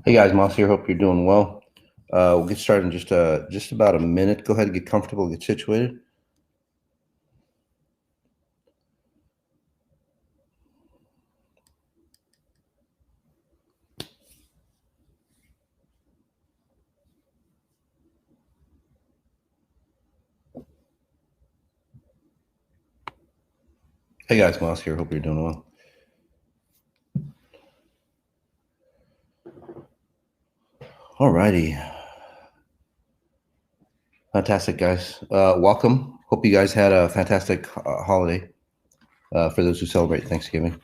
Hey guys, Moss here. Hope you're doing well. We'll get started in just about a minute. Go ahead and get comfortable, get situated. Hey guys, Moss here. Hope you're doing well. Alrighty. Fantastic, guys. Welcome. Hope you guys had a fantastic holiday for those who celebrate Thanksgiving.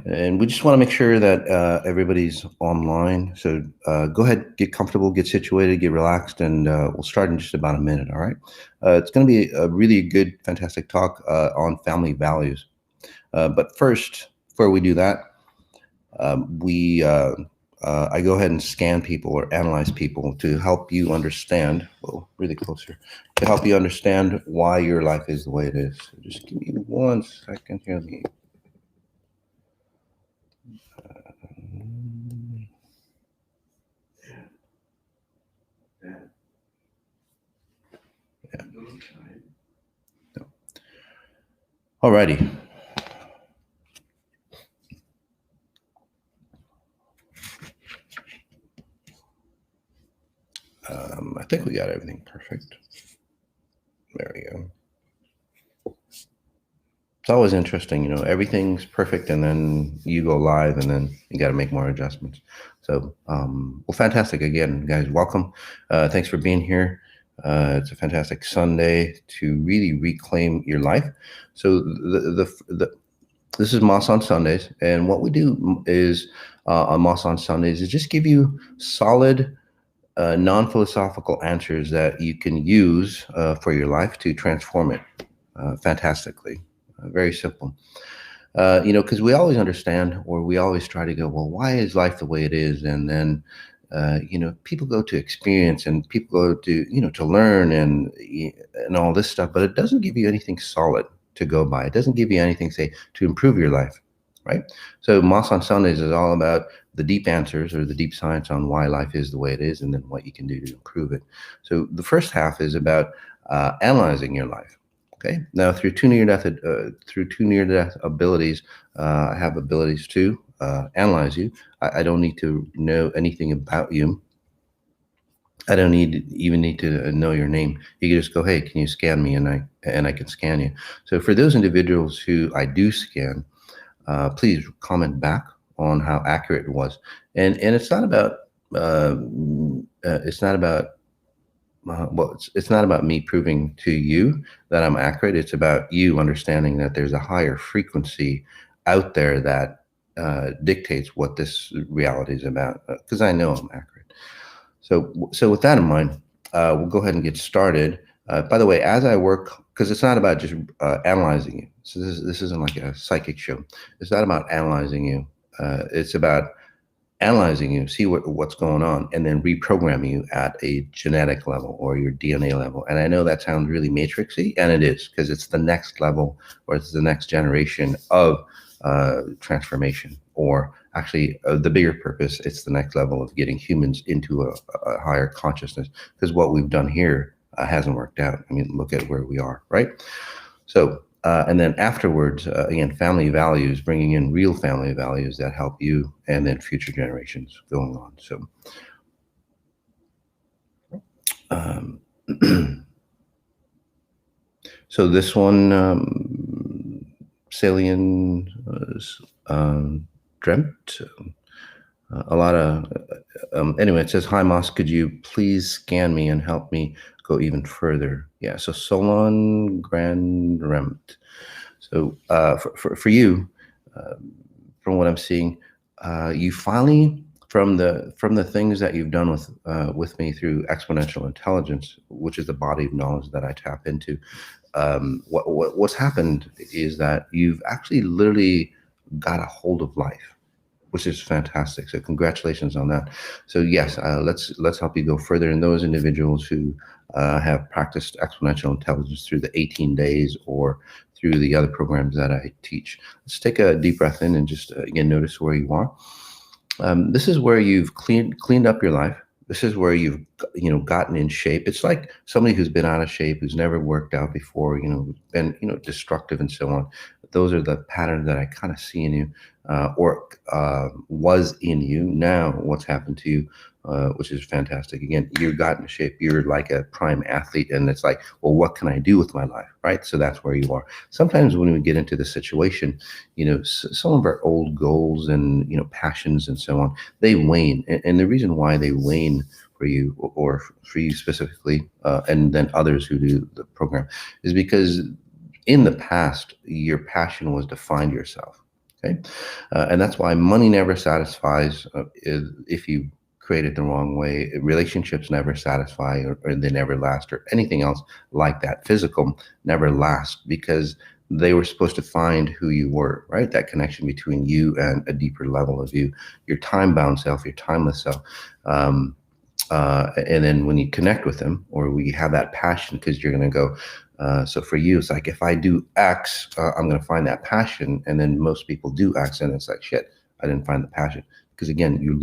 And we just want to make sure that everybody's online. So go ahead, get comfortable, get situated, get relaxed, and we'll start in just about a minute, all right? It's going to be a really good, fantastic talk on family values. But first, before we do that, I go ahead and scan people or analyze people to help you understand, well, really closer, to help you understand why your life is the way it is. So just give me 1 second here. Alrighty. I think we got everything perfect. There we go. It's always interesting, you know, everything's perfect and then you go live and then you got to make more adjustments. So, well, fantastic. Again, guys, welcome. Thanks for being here. It's a fantastic Sunday to really reclaim your life. So this is Moss on Sundays. And what we do is on Moss on Sundays is just give you solid, non-philosophical answers that you can use for your life to transform it fantastically. Very simple. You know, because we always understand, or we always try to go, well, why is life the way it is? And then, you know, people go to experience and people go to, you know, to learn and all this stuff, but it doesn't give you anything solid to go by. It doesn't give you anything, say, to improve your life, right? So Moss on Sundays is all about the deep answers or the deep science on why life is the way it is and then what you can do to improve it. So the first half is about analyzing your life. Okay. Now, through two near-death abilities, I have abilities to analyze you. I don't need to know anything about you. I don't even need to know your name. You can just go, hey, can you scan me? And I can scan you. So for those individuals who I do scan, please comment back on how accurate it was. And it's not about it's not about me proving to you that I'm accurate. It's about you understanding that there's a higher frequency out there that dictates what this reality is about, because I know I'm accurate. So with that in mind, we'll go ahead and get started. By the way, as I work, because it's not about just analyzing you. So this isn't like a psychic show. It's not about analyzing you. It's about analyzing you, see what's going on, and then reprogram you at a genetic level or your DNA level. And I know that sounds really matrixy, and it is, because it's the next level or it's the next generation of transformation, or actually the bigger purpose, it's the next level of getting humans into a higher consciousness, because what we've done here hasn't worked out. I mean, look at where we are, right? So and then afterwards, again, family values, bringing in real family values that help you and then future generations going on. So, so this one, Salian dreamt a lot of, anyway, it says, hi, Moss, could you please scan me and help me go even further? Yeah, so Solon Grand Remt. So for you, from what I'm seeing, you finally, from the things that you've done with me through Xponential Intelligence, which is the body of knowledge that I tap into, what's happened is that you've actually literally got a hold of life, which is fantastic. So congratulations on that. So yes, let's help you go further. And those individuals who have practiced exponential intelligence through the 18 days or through the other programs that I teach. Let's take a deep breath in and just again notice where you are. This is where you've cleaned up your life. This is where you've gotten in shape. It's like somebody who's been out of shape, who's never worked out before, been destructive and so on. Those are the patterns that I kind of see in you, or was in you. Now, what's happened to you, which is fantastic. Again, you've gotten in shape. You're like a prime athlete, and it's like, well, what can I do with my life, right? So that's where you are. Sometimes when we get into the situation, some of our old goals and passions and so on, they wane, and the reason why they wane for you, or for you specifically, and then others who do the program, is because in the past your passion was to find yourself. Okay, and that's why money never satisfies if you create it the wrong way. Relationships never satisfy, or they never last, or anything else like that. Physical never lasts, because they were supposed to find who you were, right? That connection between you and a deeper level of you, your time-bound self, your timeless self. And then when you connect with them, or we have that passion, because you're going to go, so for you, it's like, if I do X, I'm going to find that passion. And then most people do X, and it's like, shit, I didn't find the passion. Because again, you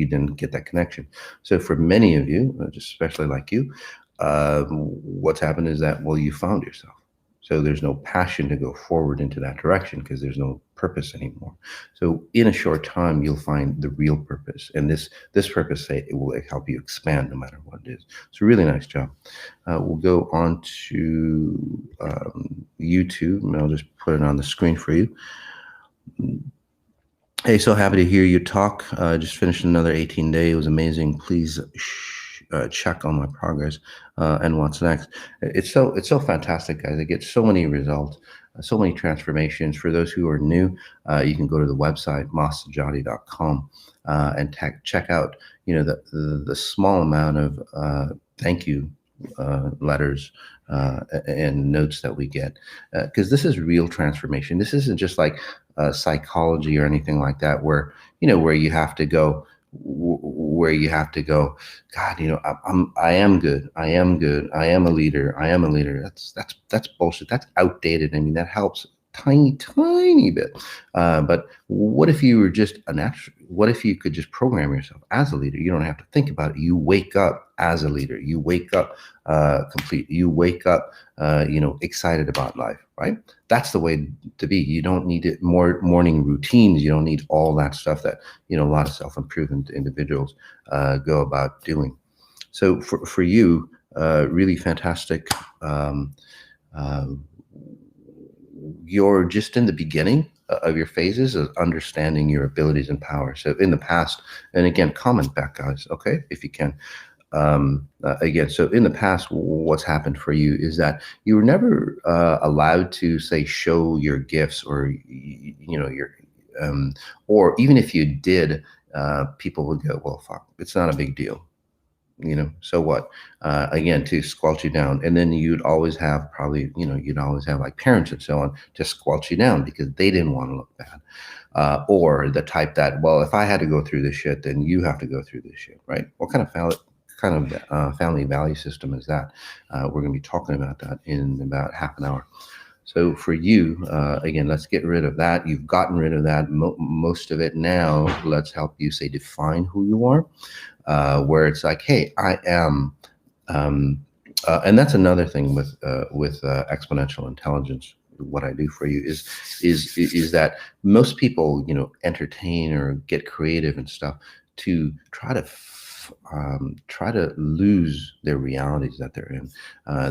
didn't get that connection. So for many of you, especially like you, what's happened is that, well, you found yourself. So there's no passion to go forward into that direction, because there's no purpose anymore. So in a short time, you'll find the real purpose. And this purpose, it will help you expand no matter what it is. So really nice job. We'll go on to YouTube, and I'll just put it on the screen for you. Hey, so happy to hear you talk. Just finished another 18-day. It was amazing. Please check on my progress and what's next. It's so fantastic, guys. I get so many results, so many transformations. For those who are new, you can go to the website sajady.com and check out the small amount of thank you letters and notes that we get, because this is real transformation. This isn't just like psychology or anything like that, where you have to go, God, I am good. I am good. I am a leader. I am a leader. That's bullshit. That's outdated. I mean, that helps tiny bit. But what if you were just a natural? What if you could just program yourself as a leader? You don't have to think about it. You wake up as a leader. You wake up complete. You wake up, excited about life, right? That's the way to be. You don't need more morning routines. You don't need all that stuff that, a lot of self-improvement individuals go about doing. So for you, really fantastic. You're just in the beginning of your phases of understanding your abilities and power. So in the past, and again, comment back, guys, okay, if you can. Again, so in the past, what's happened for you is that you were never allowed to, say, show your gifts, or your or even if you did, people would go, well, fuck, it's not a big deal. So what? Again, to squelch you down. And then you'd always have like parents and so on to squelch you down, because they didn't want to look bad. Or the type that, well, if I had to go through this shit, then you have to go through this shit, right? What kind of family value system is that? We're going to be talking about that in about half an hour. So for you, again, let's get rid of that. You've gotten rid of that, most of it. Now let's help you, say, define who you are. Where it's like, hey, I am, and that's another thing with exponential intelligence. What I do for you is that most people, entertain or get creative and stuff to try to lose their realities that they're in.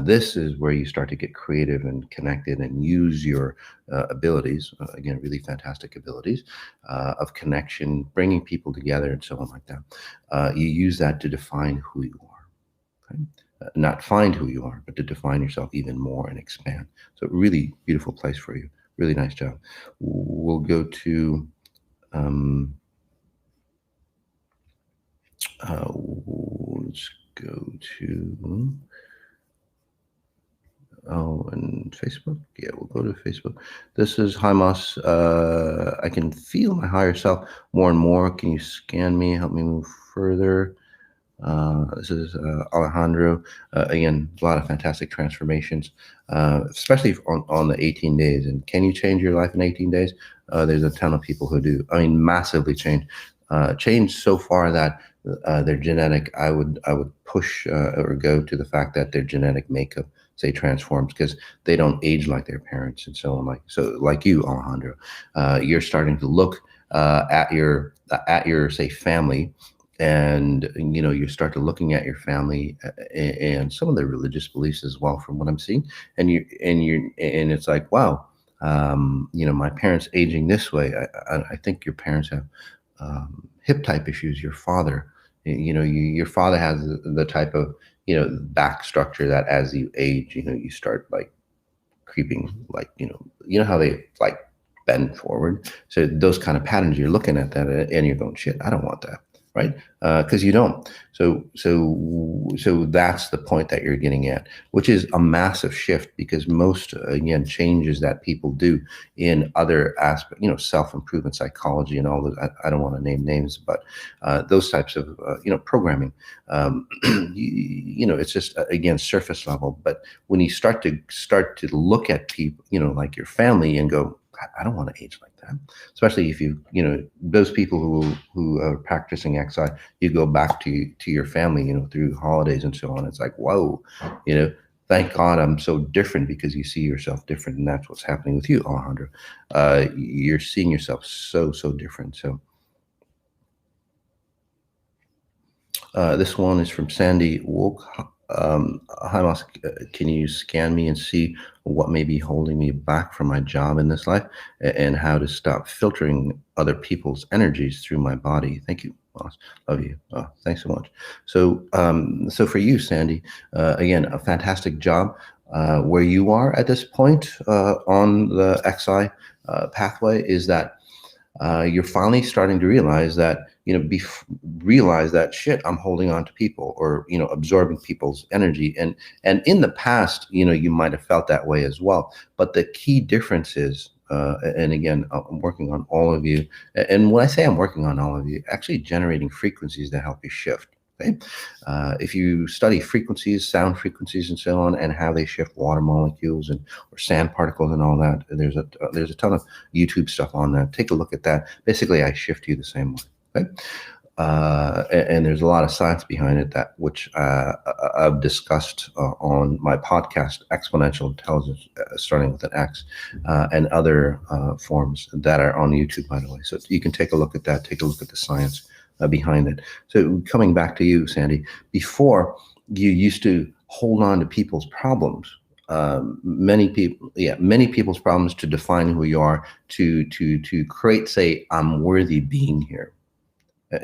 This is where you start to get creative and connected and use your abilities, again, really fantastic abilities of connection, bringing people together and so on like that. You use that to define who you are. Okay? Not find who you are, but to define yourself even more and expand. So really beautiful place for you. Really nice job. We'll go to let's go to and Facebook. Yeah, we'll go to Facebook. This is Hi Moss. I can feel my higher self more and more. Can you scan me, help me move further? This is Alejandro. Again, a lot of fantastic transformations, especially on the 18 days. And can you change your life in 18 days? There's a ton of people who do. I mean, massively change. Change so far that their genetic, I would push or go to the fact that their genetic makeup say transforms because they don't age like their parents and so on. Like you, Alejandro, you're starting to look at your say family, and you start to looking at your family and some of their religious beliefs as well from what I'm seeing, and it's like, wow, my parents aging this way. I think your parents have hip type issues. Your father, your father has the type of back structure that as you age, you start like creeping, like how they like bend forward. So those kind of patterns, you're looking at that and you're going, shit, I don't want that, right? Because you don't. So that's the point that you're getting at, which is a massive shift, because most again changes that people do in other aspects, self-improvement psychology and all that. I don't want to name names, but those types of programming, it's just again surface level. But when you start to look at people, like your family, and go, I don't want to age like that. Especially if those people who are practicing XI, you go back to your family, through holidays and so on. It's like, whoa, thank God I'm so different, because you see yourself different, and that's what's happening with you, Alejandro. You're seeing yourself so different. So this one is from Sandy Woke. Hi, Moss. Can you scan me and see what may be holding me back from my job in this life, and how to stop filtering other people's energies through my body? Thank you, Moss. Love you. Thanks so much. So for you, Sandy, again, a fantastic job. Where you are at this point on the XI pathway is that you're finally starting to realize that realize that, shit, I'm holding on to people, or absorbing people's energy, and in the past you might have felt that way as well. But the key difference is, and again, I'm working on all of you, and when I say I'm working on all of you, actually generating frequencies that help you shift. Okay? If you study frequencies, sound frequencies, and so on, and how they shift water molecules and or sand particles and all that, there's a ton of YouTube stuff on that. Take a look at that. Basically, I shift you the same way. Okay? And there's a lot of science behind it, that which I've discussed on my podcast, Xponential Intelligence, starting with an X, and other forms that are on YouTube, by the way. So you can take a look at that. Take a look at the science behind it. So coming back to you, Sandy, before you used to hold on to people's problems. Many people's problems to define who you are, to create, say, I'm worthy being here.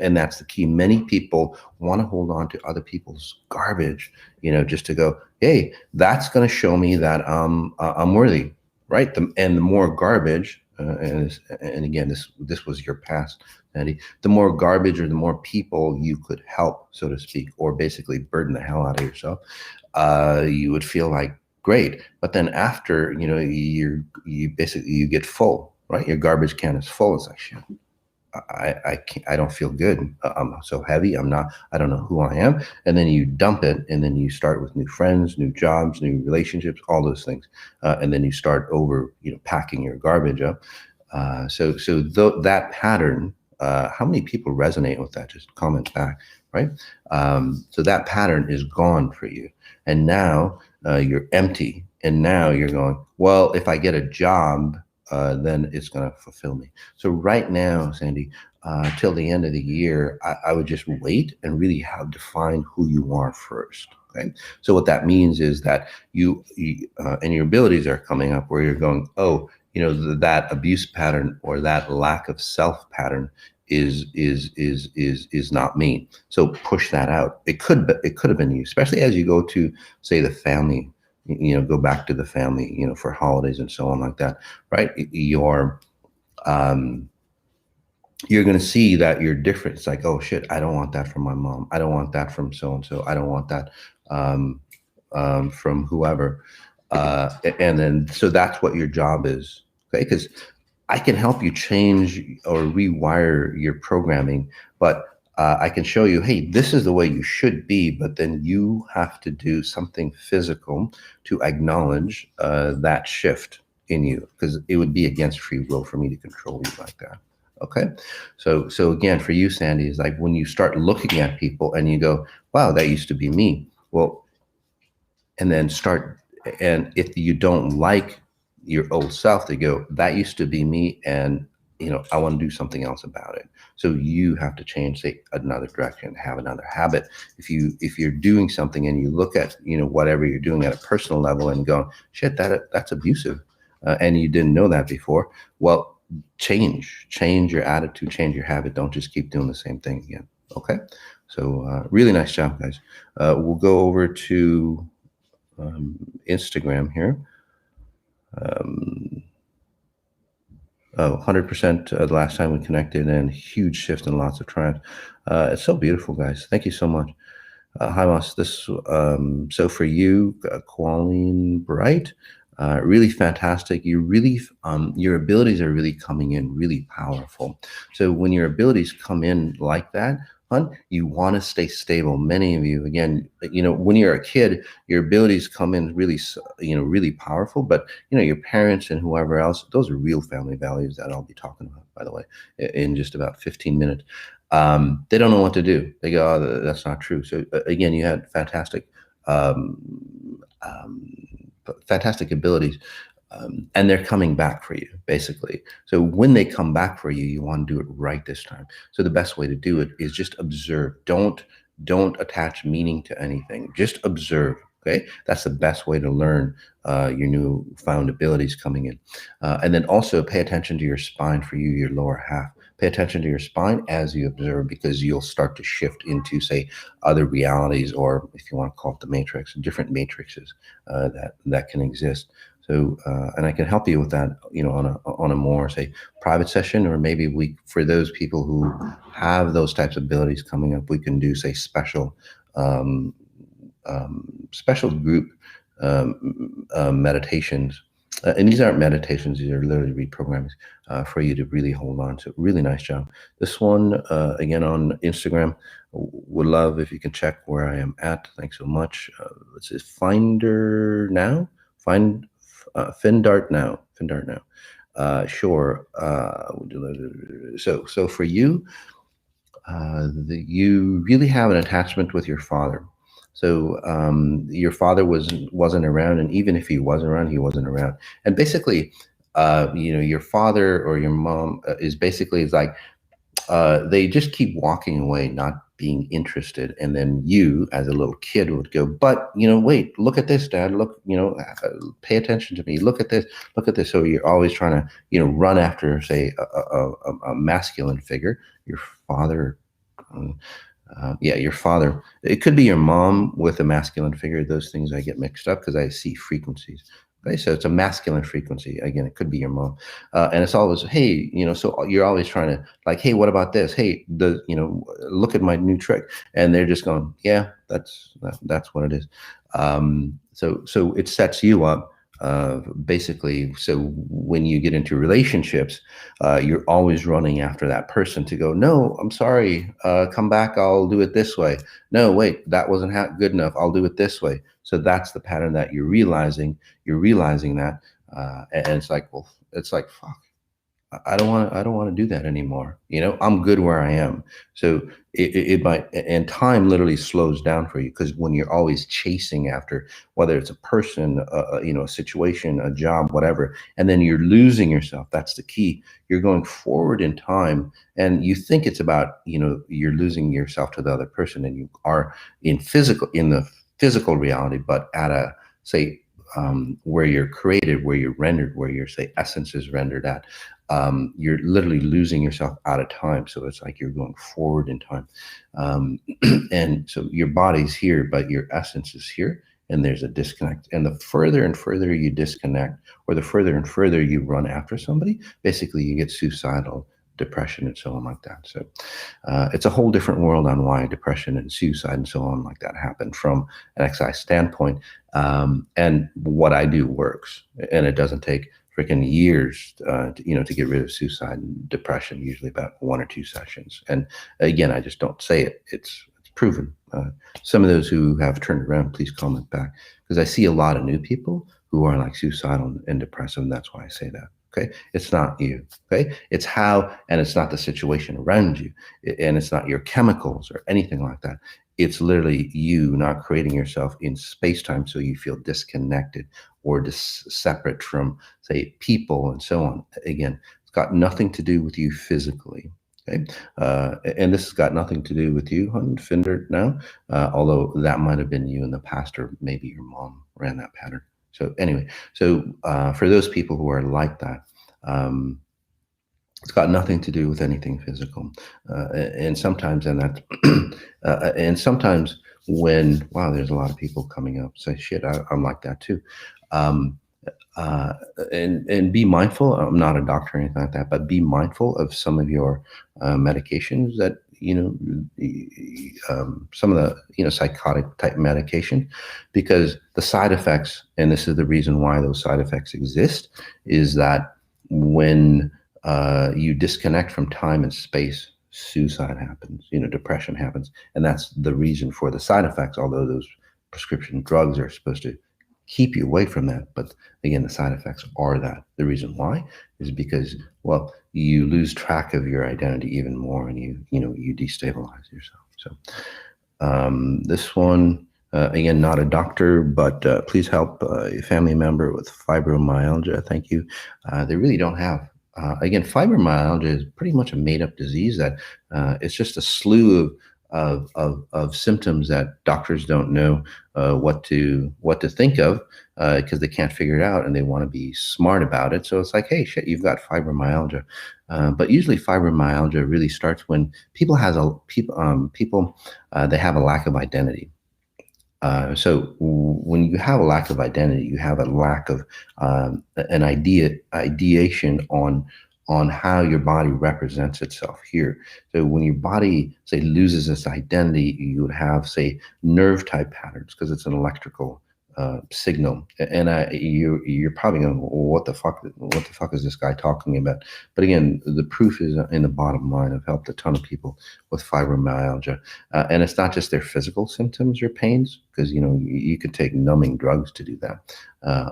And that's the key. Many people want to hold on to other people's garbage, just to go, hey, that's going to show me that I'm worthy, right? And the more garbage, and again, this was your past, Andy. The more garbage, or the more people you could help, so to speak, or basically burden the hell out of yourself, you would feel like great. But then after, you basically you get full, right? Your garbage can is full. It's like, shit, I don't feel good. I'm so heavy. I don't know who I am. And then you dump it, and then you start with new friends, new jobs, new relationships, all those things. And then you start over, packing your garbage up. That pattern, how many people resonate with that? Just comment back, right? So that pattern is gone for you. And now you're empty. And now you're going, well, if I get a job, then it's going to fulfill me. So right now, Sandy, till the end of the year, I would just wait and really have defined who you are first. Okay. So what that means is that you and your abilities are coming up, where you're going, oh, that abuse pattern, or that lack of self pattern is not me. So push that out. It could have been you, especially as you go to, say, the family. Go back to the family, for holidays and so on, like that, right? You're going to see that you're different. It's like, oh shit, I don't want that from my mom. I don't want that from so and so. I don't want that from whoever. And then, so that's what your job is, okay? Because I can help you change or rewire your programming, but I can show you, hey, this is the way you should be, but then you have to do something physical to acknowledge that shift in you, because it would be against free will for me to control you like that. Okay. So again, for you, Sandy, is like when you start looking at people and you go, wow, that used to be me. Well, and then start, and if you don't like your old self, they go, that used to be me, and I want to do something else about it. So you have to change, say, another direction, have another habit. If you're doing something and you look at whatever you're doing at a personal level and going, shit, that's abusive, and you didn't know that before, well, change your attitude, change your habit. Don't just keep doing the same thing again. Okay. So really nice job, guys. We'll go over to Instagram here. 100% the last time we connected, and huge shift and lots of triumph. It's so beautiful, guys. Thank you so much. Hi, Moss. So for you, Colleen Bright, really fantastic. Your abilities are really coming in really powerful. So when your abilities come in like that, you want to stay stable. Many of you, again, when you're a kid, your abilities come in really, really powerful. But your parents and whoever else, those are real family values that I'll be talking about, by the way, in just about 15 minutes. They don't know what to do. They go, oh, that's not true. So again, you had fantastic abilities, and they're coming back for you, basically. So when they come back for you, you want to do it right this time. So the best way to do it is just observe. Don't attach meaning to anything. Just observe. Okay, that's the best way to learn your newfound abilities coming in. And then also pay attention to your spine. For you, your lower half. Pay attention to your spine as you observe, because you'll start to shift into, say, other realities, or if you want to call it the matrix, different matrices that can exist. So, and I can help you with that, on a more, say, private session, or maybe for those people who have those types of abilities coming up, we can do, say, special group meditations. And these aren't meditations, these are literally reprogramming for you to really hold on to. Really nice job. This one, again, on Instagram, would love if you can check where I am at. Thanks so much. It says Findart now. Sure. So for you, you really have an attachment with your father. So your father wasn't around, and even if he was around, he wasn't around. And basically, your father or your mom is like they just keep walking away, not being interested. And then you, as a little kid, would go, but wait, look at this, Dad. Look, pay attention to me. Look at this. Look at this. So you're always trying to, run after, say, a masculine figure, your father. Your father. It could be your mom with a masculine figure. Those things I get mixed up because I see frequencies. Okay, so it's a masculine frequency. Again, it could be your mom, and it's always, hey, So you're always trying to, like, hey, what about this? Hey, look at my new trick, and they're just going, yeah, that's what it is. So it sets you up. Basically, so when you get into relationships, you're always running after that person to go, no, I'm sorry, come back, I'll do it this way. No, wait, that wasn't good enough, I'll do it this way. So that's the pattern that you're realizing that, and it's like, well, it's like, fuck, I don't want to do that anymore. I'm good where I am. So it might, and time literally slows down for you, because when you're always chasing after, whether it's a person, a situation, a job, whatever, and then you're losing yourself. That's the key. You're going forward in time, and you think it's about, you're losing yourself to the other person, and you are in the physical reality, but at a, say, where you're created, where you're rendered, where your, say, essence is rendered at. You're literally losing yourself out of time. So it's like you're going forward in time. And so your body's here, but your essence is here, and there's a disconnect. And the further and further you disconnect, or the further and further you run after somebody, basically you get suicidal, depression, and so on like that. So it's a whole different world on why depression and suicide and so on like that happen from an XI standpoint. And what I do works, and it doesn't take freaking years, to get rid of suicide and depression, usually about 1 or 2 sessions. And again, I just don't say it. It's proven. Some of those who have turned around, please comment back, because I see a lot of new people who are like suicidal and depressive, and that's why I say that. Okay, it's not you. Okay, it's how, and it's not the situation around you, and it's not your chemicals or anything like that. It's literally you not creating yourself in space-time so you feel disconnected or separate from, say, people and so on. Again, it's got nothing to do with you physically. Okay, and this has got nothing to do with you, Finder, now, although that might have been you in the past, or maybe your mom ran that pattern. So anyway, for those people who are like that, it's got nothing to do with anything physical. And sometimes, and sometimes when, wow, there's a lot of people coming up, say, shit, I'm like that too. And be mindful. I'm not a doctor or anything like that, but be mindful of some of your medications that, some of the, psychotic type medication, because the side effects, and this is the reason why those side effects exist, is that when you disconnect from time and space, suicide happens, depression happens. And that's the reason for the side effects, although those prescription drugs are supposed to keep you away from that. But again, the side effects are that. The reason why is because, well, you lose track of your identity even more, and you destabilize yourself. So this one, again, not a doctor, but please help a family member with fibromyalgia. Thank you. They really don't have. Again, fibromyalgia is pretty much a made-up disease that it's just a slew of symptoms that doctors don't know what to think of, because they can't figure it out and they want to be smart about it. So it's like, hey, shit, you've got fibromyalgia. But usually fibromyalgia really starts when people they have a lack of identity. So when you have a lack of identity, you have a lack of an ideation on how your body represents itself here. So when your body, say, loses its identity, you would have, say, nerve type patterns, because it's an electrical signal. And you're probably going, well, what the fuck is this guy talking about? But again, the proof is in the bottom line. I've helped a ton of people with fibromyalgia, and it's not just their physical symptoms or pains, because you could take numbing drugs to do that,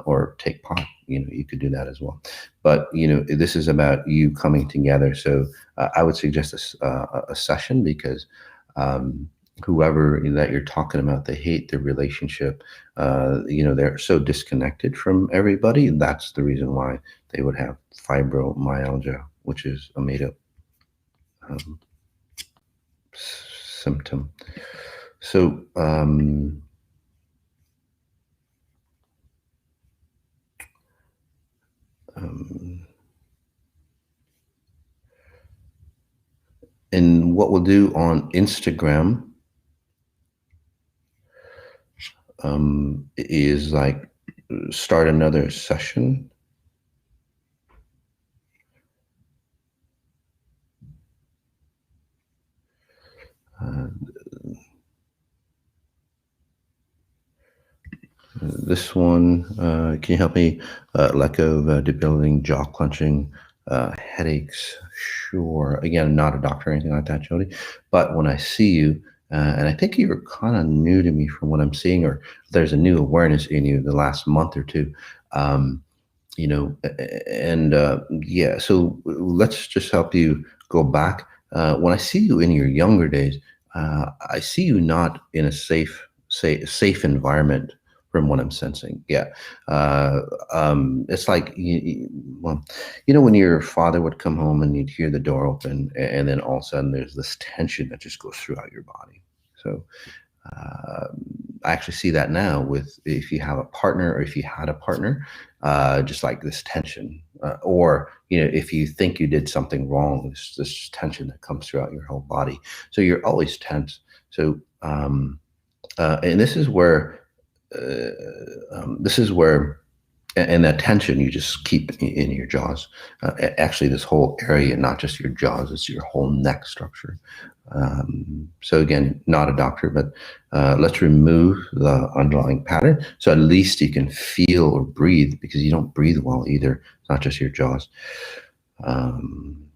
or take pot. You could do that as well. But this is about you coming together. So I would suggest a session, because whoever that you're talking about, they hate their relationship. They're so disconnected from everybody. That's the reason why they would have fibromyalgia, which is a made-up symptom. So and what we'll do on Instagram is like start another session. This one, can you help me let go of debilitating jaw clenching, headaches? Sure. Again, not a doctor or anything like that, Jody. But when I see you, and I think you're kind of new to me from what I'm seeing, or there's a new awareness in you the last month or two, yeah. So let's just help you go back. When I see you in your younger days, I see you not in a safe environment. From what I'm sensing, yeah, it's like when your father would come home and you'd hear the door open, and then all of a sudden there's this tension that just goes throughout your body. So I actually see that now with, if you have a partner, or if you had a partner, just like this tension, or if you think you did something wrong, this tension that comes throughout your whole body. So you're always tense. So and this is where. And that tension you just keep in your jaws. Actually, this whole area, not just your jaws, it's your whole neck structure. So again, not a doctor, but let's remove the underlying pattern, so at least you can feel or breathe, because you don't breathe well either. It's not just your jaws. Um,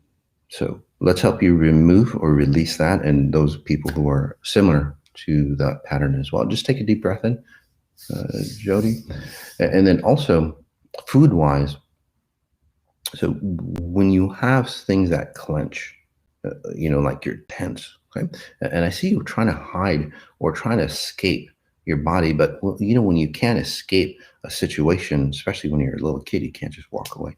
so let's help you remove or release that, and those people who are similar to that pattern as well. Just take a deep breath in, Jody. And then also, food wise, so when you have things that clench, like you're tense, okay? And I see you trying to hide or trying to escape your body, but when you can't escape a situation, especially when you're a little kid, you can't just walk away.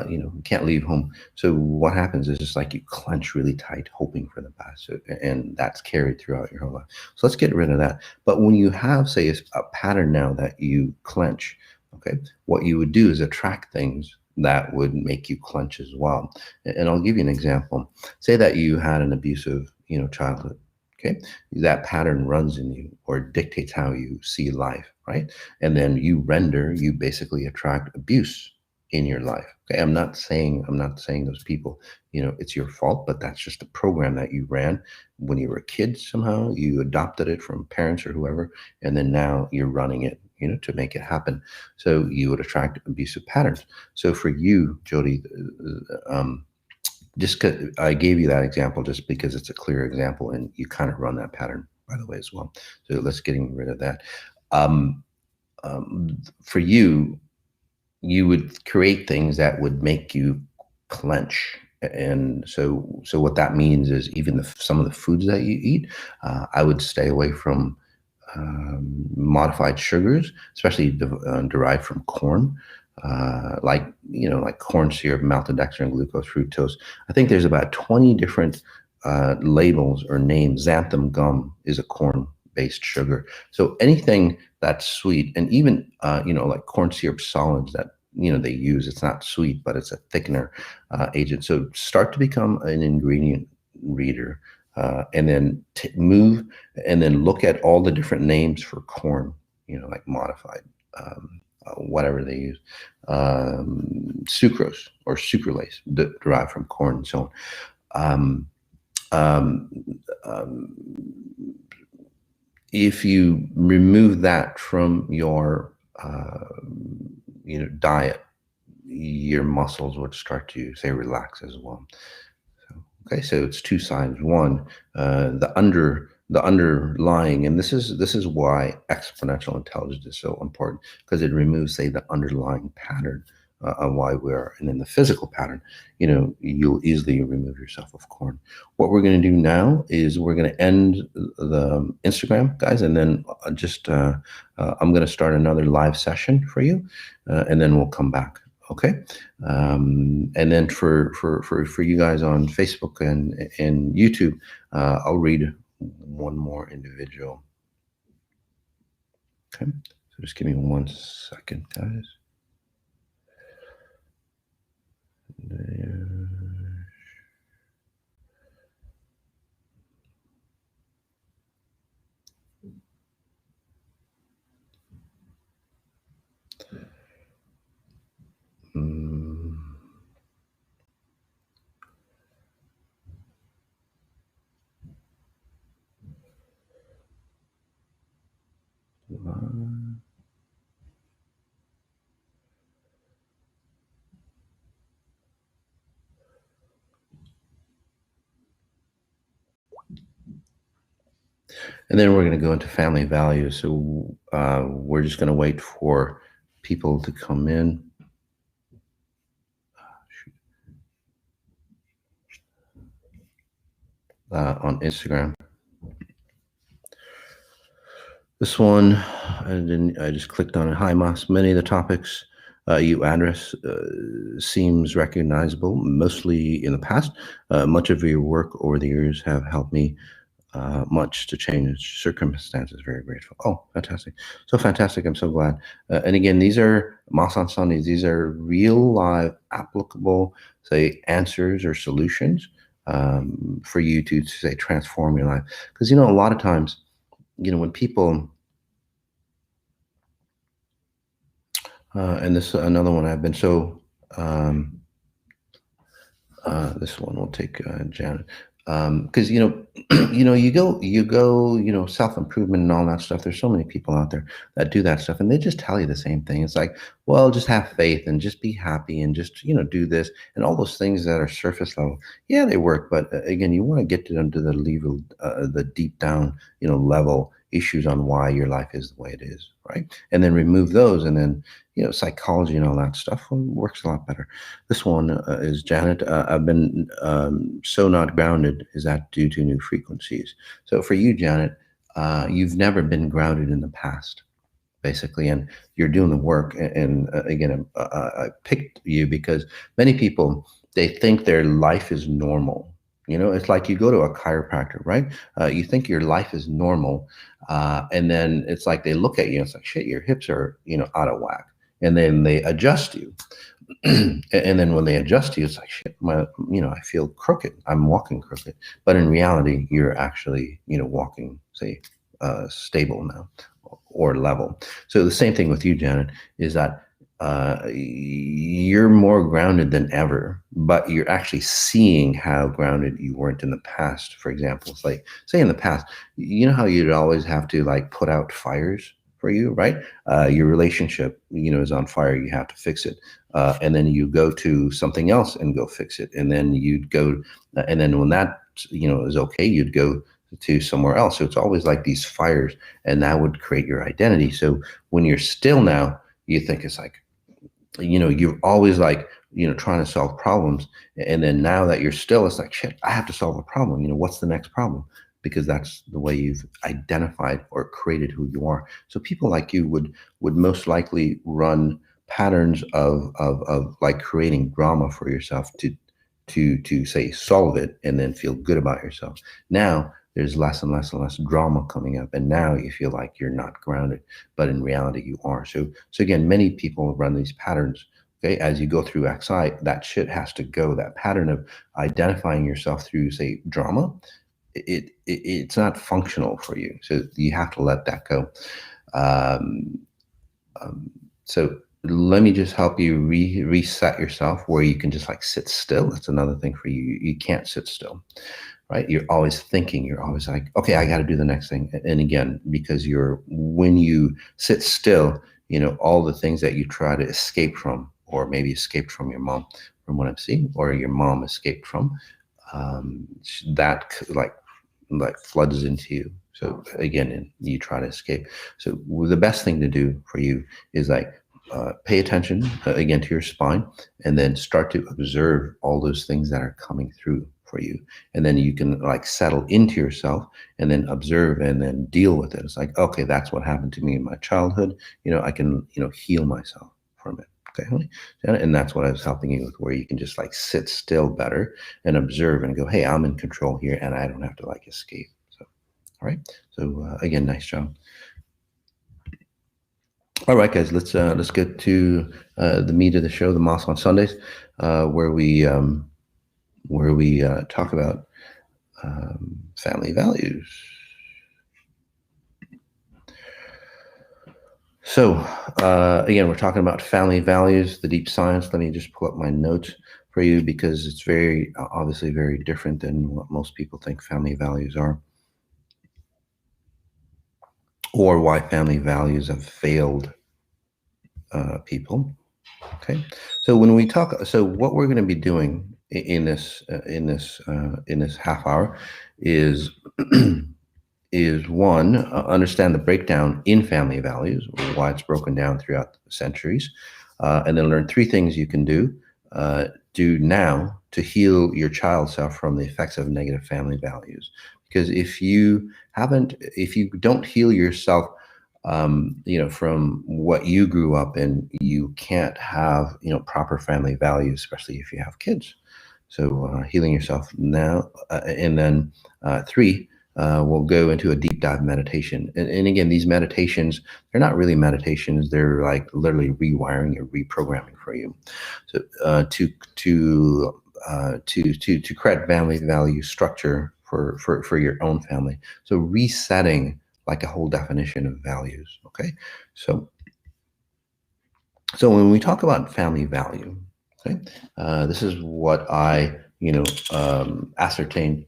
You can't leave home. So what happens is it's like you clench really tight, hoping for the best, and that's carried throughout your whole life. So let's get rid of that. But when you have, say, a pattern now that you clench, okay, what you would do is attract things that would make you clench as well. And I'll give you an example. Say that you had an abusive, childhood. Okay, that pattern runs in you or dictates how you see life, right? And then you basically attract abuse in your life. Okay, I'm not saying those people, it's your fault, but that's just a program that you ran when you were a kid. Somehow you adopted it from parents or whoever, and then now you're running it, to make it happen. So you would attract abusive patterns. So for you, Jody, just 'cause I gave you that example just because it's a clear example, and you kind of run that pattern, by the way, as well. So let's getting rid of that. Um, for you would create things that would make you clench. And so what that means is even some of the foods that you eat, I would stay away from modified sugars, especially derived from corn, like corn syrup, maltodextrin, glucose, fructose. I think there's about 20 different labels or names. Xanthan gum is a corn-based sugar. So anything that's sweet, and even like corn syrup solids that they use, it's not sweet, but it's a thickener agent. So start to become an ingredient reader, and then move, and then look at all the different names for corn, like modified, whatever they use, sucrose or sucralase derived from corn and so on. Um, um, if you remove that from your diet, your muscles would start to, say, relax as well. Okay, so it's two sides. One, the underlying, and this is why exponential intelligence is so important, because it removes, say, the underlying pattern of why we're, and in the physical pattern, you'll easily remove yourself of corn. What we're going to do now is we're going to end the Instagram, guys, and then I'm going to start another live session for you, and then we'll come back. Okay, and then for you guys on Facebook and YouTube, I'll read one more individual. Okay, so just give me 1 second, guys. And then we're going to go into family values. So we're just going to wait for people to come in. On Instagram. This one, I just clicked on it. Hi, Mas. Many of the topics you address seems recognizable, mostly in the past. Much of your work over the years have helped me much to change circumstances. Very grateful. Oh, fantastic. So fantastic. I'm so glad. And again, these are Mas on Sundays. These are real live applicable, say, answers or solutions for you to say transform your life. Because, a lot of times, when people, and this another one I've been so, this one will take Janet. Because you go, self-improvement and all that stuff. There's so many people out there that do that stuff, and they just tell you the same thing. It's like, well, just have faith and just be happy and just do this and all those things that are surface level. Yeah, they work, but again, you want to get to the level, the deep down, level issues on why your life is the way it is, right? And then remove those, and then psychology and all that stuff works a lot better. This one is Janet. I've been so not grounded. Is that due to new frequencies? So for you, Janet, you've never been grounded in the past, basically, and you're doing the work. And again, I picked you because many people, they think their life is normal. It's like you go to a chiropractor, right? You think your life is normal, and then it's like they look at you and it's like, shit, your hips are out of whack, and then they adjust you. And then when they adjust you, it's like, shit, I feel crooked. I'm walking crooked. But in reality, you're actually, walking, say, stable now or level. So the same thing with you, Janet, is that you're more grounded than ever, but you're actually seeing how grounded you weren't in the past. For example, it's like, say in the past, you know how you'd always have to like put out fires for you, right? Your relationship, is on fire. You have to fix it. And then you go to something else and go fix it. And then you'd go, and then when that, is okay, you'd go to somewhere else. So it's always like these fires, and that would create your identity. So when you're still now, you think it's like, you're always like, trying to solve problems. And then now that you're still, it's like, shit, I have to solve a problem. What's the next problem? Because that's the way you've identified or created who you are. So people like you would most likely run patterns of like creating drama for yourself to say solve it and then feel good about yourself. Now there's less and less and less drama coming up, and now you feel like you're not grounded, but in reality you are. So again, many people run these patterns. Okay, as you go through XI, that shit has to go. That pattern of identifying yourself through, say, drama, it's not functional for you. So you have to let that go. Um, so let me just help you reset yourself where you can just like sit still. That's another thing for you. You can't sit still, right? You're always thinking. You're always like, okay, I got to do the next thing. And again, because when you sit still, all the things that you try to escape from, or maybe escaped from your mom, from what I'm seeing, or your mom escaped from, that like floods into you. So again, and you try to escape. So the best thing to do for you is like pay attention again to your spine, and then start to observe all those things that are coming through for you. And then you can like settle into yourself and then observe and then deal with it. It's like, okay, that's what happened to me in my childhood. I can, heal myself from it. Okay. And that's what I was helping you with, where you can just like sit still better and observe and go, hey, I'm in control here and I don't have to like escape. So, all right. So again, nice job. All right, guys, let's get to the meat of the show, the Moss on Sundays, where we talk about family values. So again, we're talking about family values, the deep science. Let me just pull up my notes for you, because it's very obviously very different than what most people think family values are, or why family values have failed people. Okay, so when we talk, so what we're going to be doing in this half hour is is one, understand the breakdown in family values, why it's broken down throughout the centuries, and then learn three things you can do now to heal your child self from the effects of negative family values. Because if you don't heal yourself, from what you grew up in, you can't have, proper family values, especially if you have kids. So healing yourself now, and then three, we'll go into a deep dive meditation. And again, these meditations, they're not really meditations. They're like literally rewiring or reprogramming for you. So to create family value structure for your own family. So resetting like a whole definition of values. Okay. So when we talk about family value, okay, this is what I, ascertained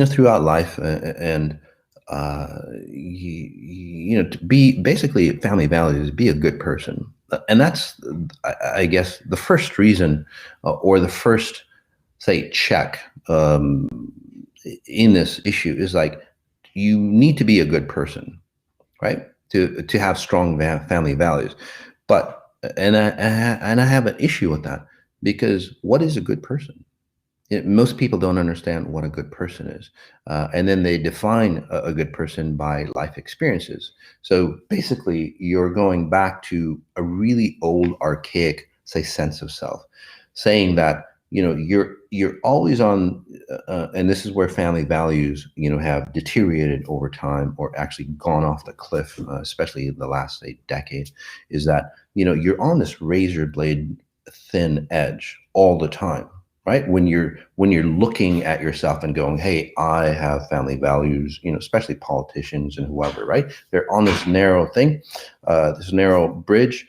throughout life, and to be basically family values, be a good person. And that's, I guess, the first reason, or the first, say, check, in this issue is like, you need to be a good person, right? To have strong family values. But, and I have an issue with that, because what is a good person? Most people don't understand what a good person is. And then they define a good person by life experiences. So basically, you're going back to a really old, archaic, say, sense of self, saying that, you're always on, and this is where family values, have deteriorated over time, or actually gone off the cliff, especially in the last, say, decade, is that, you're on this razor blade thin edge all the time, right? When you're looking at yourself and going, hey, I have family values, especially politicians and whoever, right? They're on this narrow thing, this narrow bridge,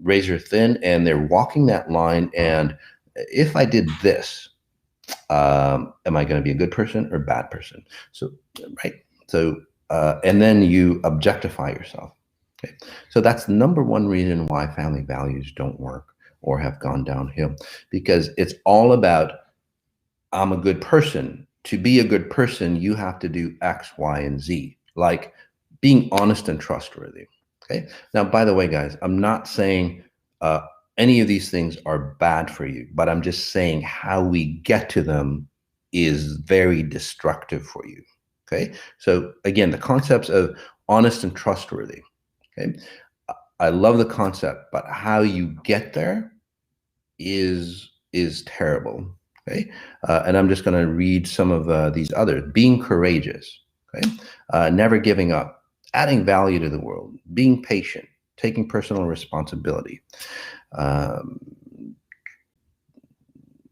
razor thin, and they're walking that line. And if I did this, am I going to be a good person or bad person? So, right. So, and then you objectify yourself. Okay. So that's the number one reason why family values don't work or have gone downhill, because it's all about, I'm a good person. To be a good person, you have to do X, Y, and Z, like being honest and trustworthy. Okay. Now, by the way, guys, I'm not saying uh, any of these things are bad for you, but I'm just saying how we get to them is very destructive for you. Okay. So again, the concepts of honest and trustworthy. Okay. I love the concept, but how you get there is terrible. Okay, and I'm just going to read some of these others. Being courageous. Okay, never giving up, adding value to the world, being patient, taking personal responsibility. Um,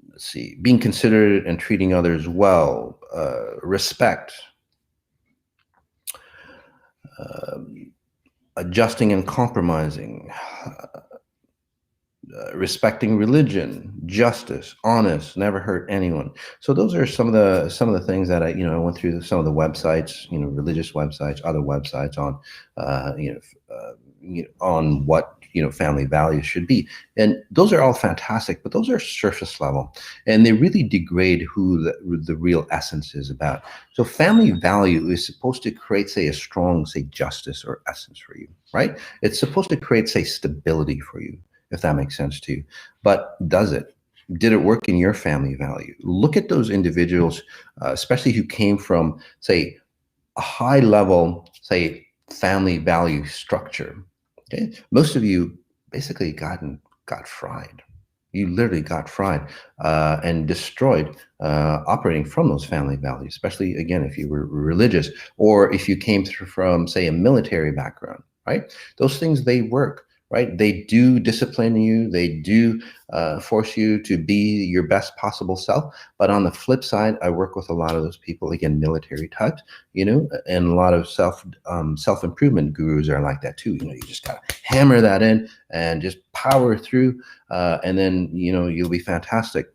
let's see, being considerate and treating others well, respect, um, adjusting and compromising, respecting religion, justice, honest, never hurt anyone. So those are some of the things that I went through some of the websites, religious websites, other websites on, on what family values should be, and those are all fantastic, but those are surface level, and they really degrade who the real essence is about. So family value is supposed to create, say, a strong, say, justice or essence for you, right? It's supposed to create, say, stability for you, if that makes sense to you. But does it? Did it work in your family value? Look at those individuals, especially who came from, say, a high level, say, family value structure. Okay, most of you basically got fried. You literally got fried and destroyed, operating from those family values, especially, again, if you were religious, or if you came through from, say, a military background, right? Those things, they work, right? They do discipline you. They do force you to be your best possible self. But on the flip side, I work with a lot of those people, again, military types, and a lot of self-improvement gurus are like that too. You just gotta hammer that in and just power through, and then you'll be fantastic.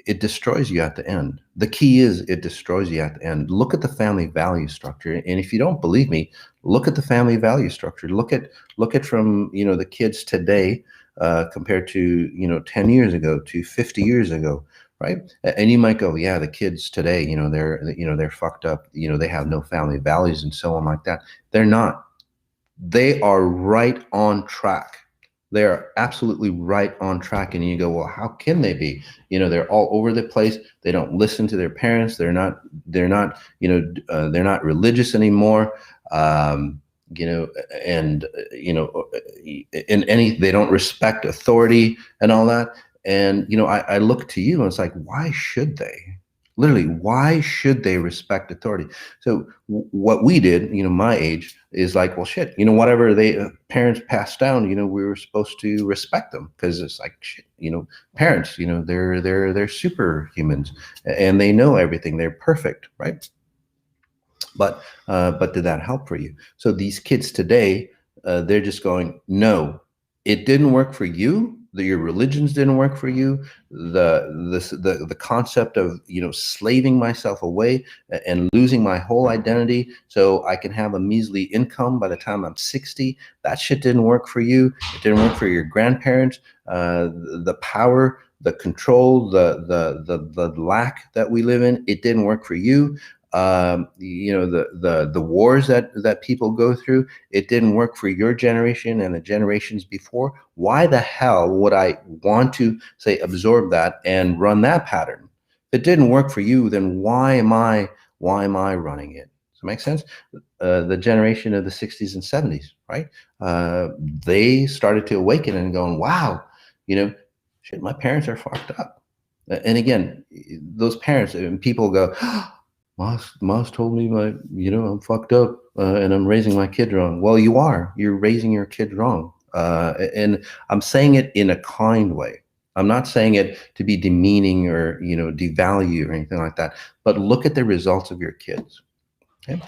It destroys you at the end. The key is, it destroys you at the end. Look at the family value structure, and if you don't believe me, look at the family value structure. Look at from the kids today, compared to 10 years ago to 50 years ago, right? And you might go, yeah, the kids today, they're fucked up. They have no family values and so on like that. They're not. They are right on track. They are absolutely right on track. And you go, well, how can they be? They're all over the place. They don't listen to their parents. They're not religious anymore. Um, and in any, they don't respect authority and all that. And I look to you, and it's like, why should they? Literally, why should they respect authority? So what we did, my age, is like, well, shit, whatever they parents passed down, we were supposed to respect them, because it's like, shit, parents, they're superhumans, and they know everything. They're perfect, right? But did that help for you? So these kids today, they're just going, no, it didn't work for you. your religions didn't work for you. The concept of, slaving myself away and losing my whole identity so I can have a measly income by the time I'm 60. That shit didn't work for you. It didn't work for your grandparents. The power, the control, the lack that we live in, it didn't work for you. The wars that people go through, it didn't work for your generation and the generations before. Why the hell would I want to say absorb that and run that pattern? If it didn't work for you, then why am I running it? Does it make sense? The generation of the 60s and 70s, right? They started to awaken and going, wow, shit, my parents are fucked up. And again, those parents and people go, Moss told me I'm fucked up and I'm raising my kid wrong. Well, you're raising your kid wrong. And I'm saying it in a kind way. I'm not saying it to be demeaning or, devalue or anything like that, but look at the results of your kids. Okay.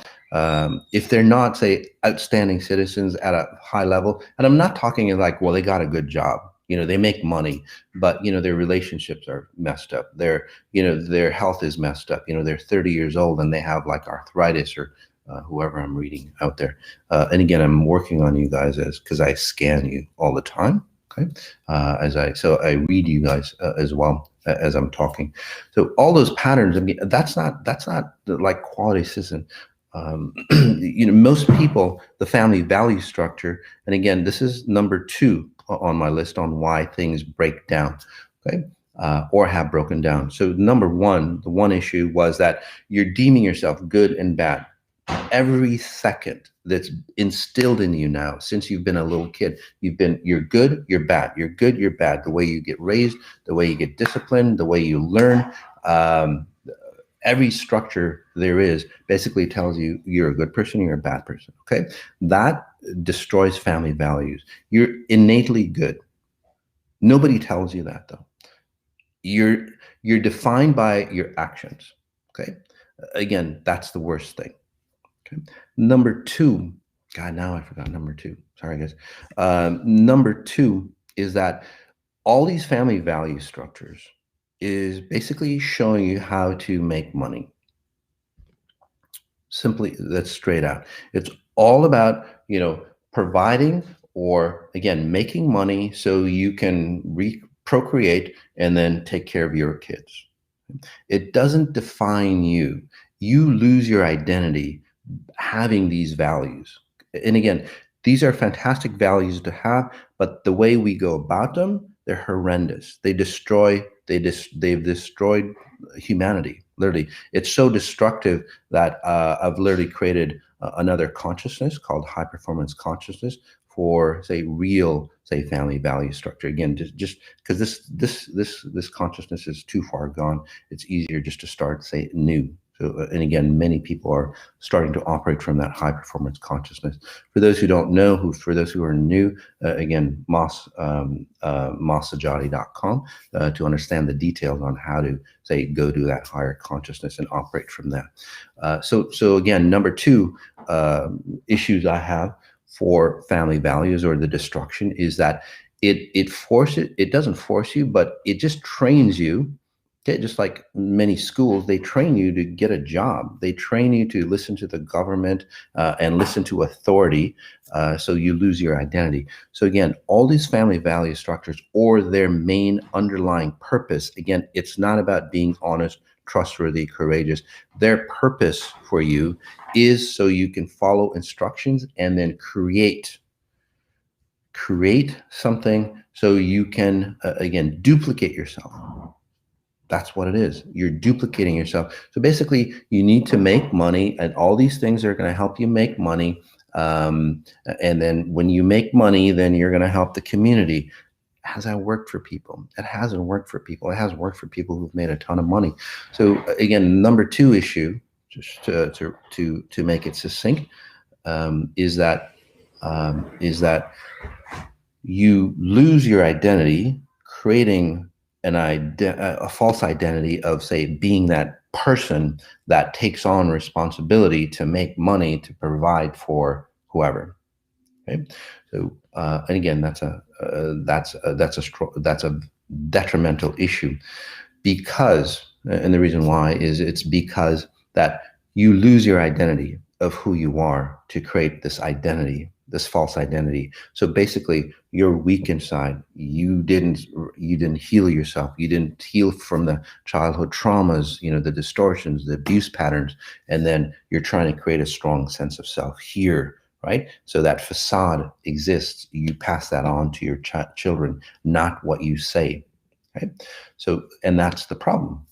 If they're not, say, outstanding citizens at a high level, and I'm not talking like, well, they got a good job, they make money, but their relationships are messed up. Their health is messed up. They're 30 years old and they have like arthritis or whoever I'm reading out there. And again, I'm working on you guys because I scan you all the time. Okay, so I read you guys as well as I'm talking. So all those patterns, I mean, that's not like quality citizen. Most people, the family value structure, and again, this is number 2 on my list on why things break down, okay, or have broken down. So number 1, the one issue was that you're deeming yourself good and bad. Every second that's instilled in you now since you've been a little kid, you're good, you're bad, you're good, you're bad. The way you get raised, the way you get disciplined, the way you learn, every structure there is basically tells you you're a good person, you're a bad person. Okay, that destroys family values. You're innately good. Nobody tells you that though. You're defined by your actions. Okay, again, that's the worst thing. Okay. Number 2, God, now I forgot number 2. Sorry, guys. Number 2 is that all these family value structures is basically showing you how to make money. Simply, that's straight out. It's all about, providing or, again, making money so you can procreate and then take care of your kids. It doesn't define you. You lose your identity having these values. And again, these are fantastic values to have, but the way we go about them, they're horrendous. They've destroyed humanity. Literally, it's so destructive that I've literally created another consciousness called high performance consciousness for, say, real, say, family value structure. Again, just because this consciousness is too far gone, it's easier just to start, say, new. So, and again, many people are starting to operate from that high performance consciousness. For those who don't know, for those who are new, again, Sajady.com to understand the details on how to, say, go to that higher consciousness and operate from that. So again, number 2 issues I have for family values or the destruction is that it doesn't force you, but it just trains you. Okay, just like many schools, they train you to get a job. They train you to listen to the government and listen to authority, so you lose your identity. So again, all these family value structures or their main underlying purpose, again, it's not about being honest, trustworthy, courageous. Their purpose for you is so you can follow instructions and then create something so you can, again, duplicate yourself. That's what it is. You're duplicating yourself. So basically, you need to make money, and all these things are going to help you make money. And then when you make money, then you're going to help the community. Has that worked for people? It hasn't worked for people. It has worked for people who've made a ton of money. So again, number 2 issue, just to make it succinct, is that you lose your identity, creating a false identity of, say, being that person that takes on responsibility to make money to provide for whoever. Okay, so and again, that's a detrimental issue because, and the reason why is it's because that you lose your identity of who you are to create this identity, this false identity. So basically, you're weak inside. You didn't heal yourself. You didn't heal from the childhood traumas, the distortions, the abuse patterns, and then you're trying to create a strong sense of self here, right? So that facade exists. You pass that on to your children, not what you say. Right? So, and that's the problem.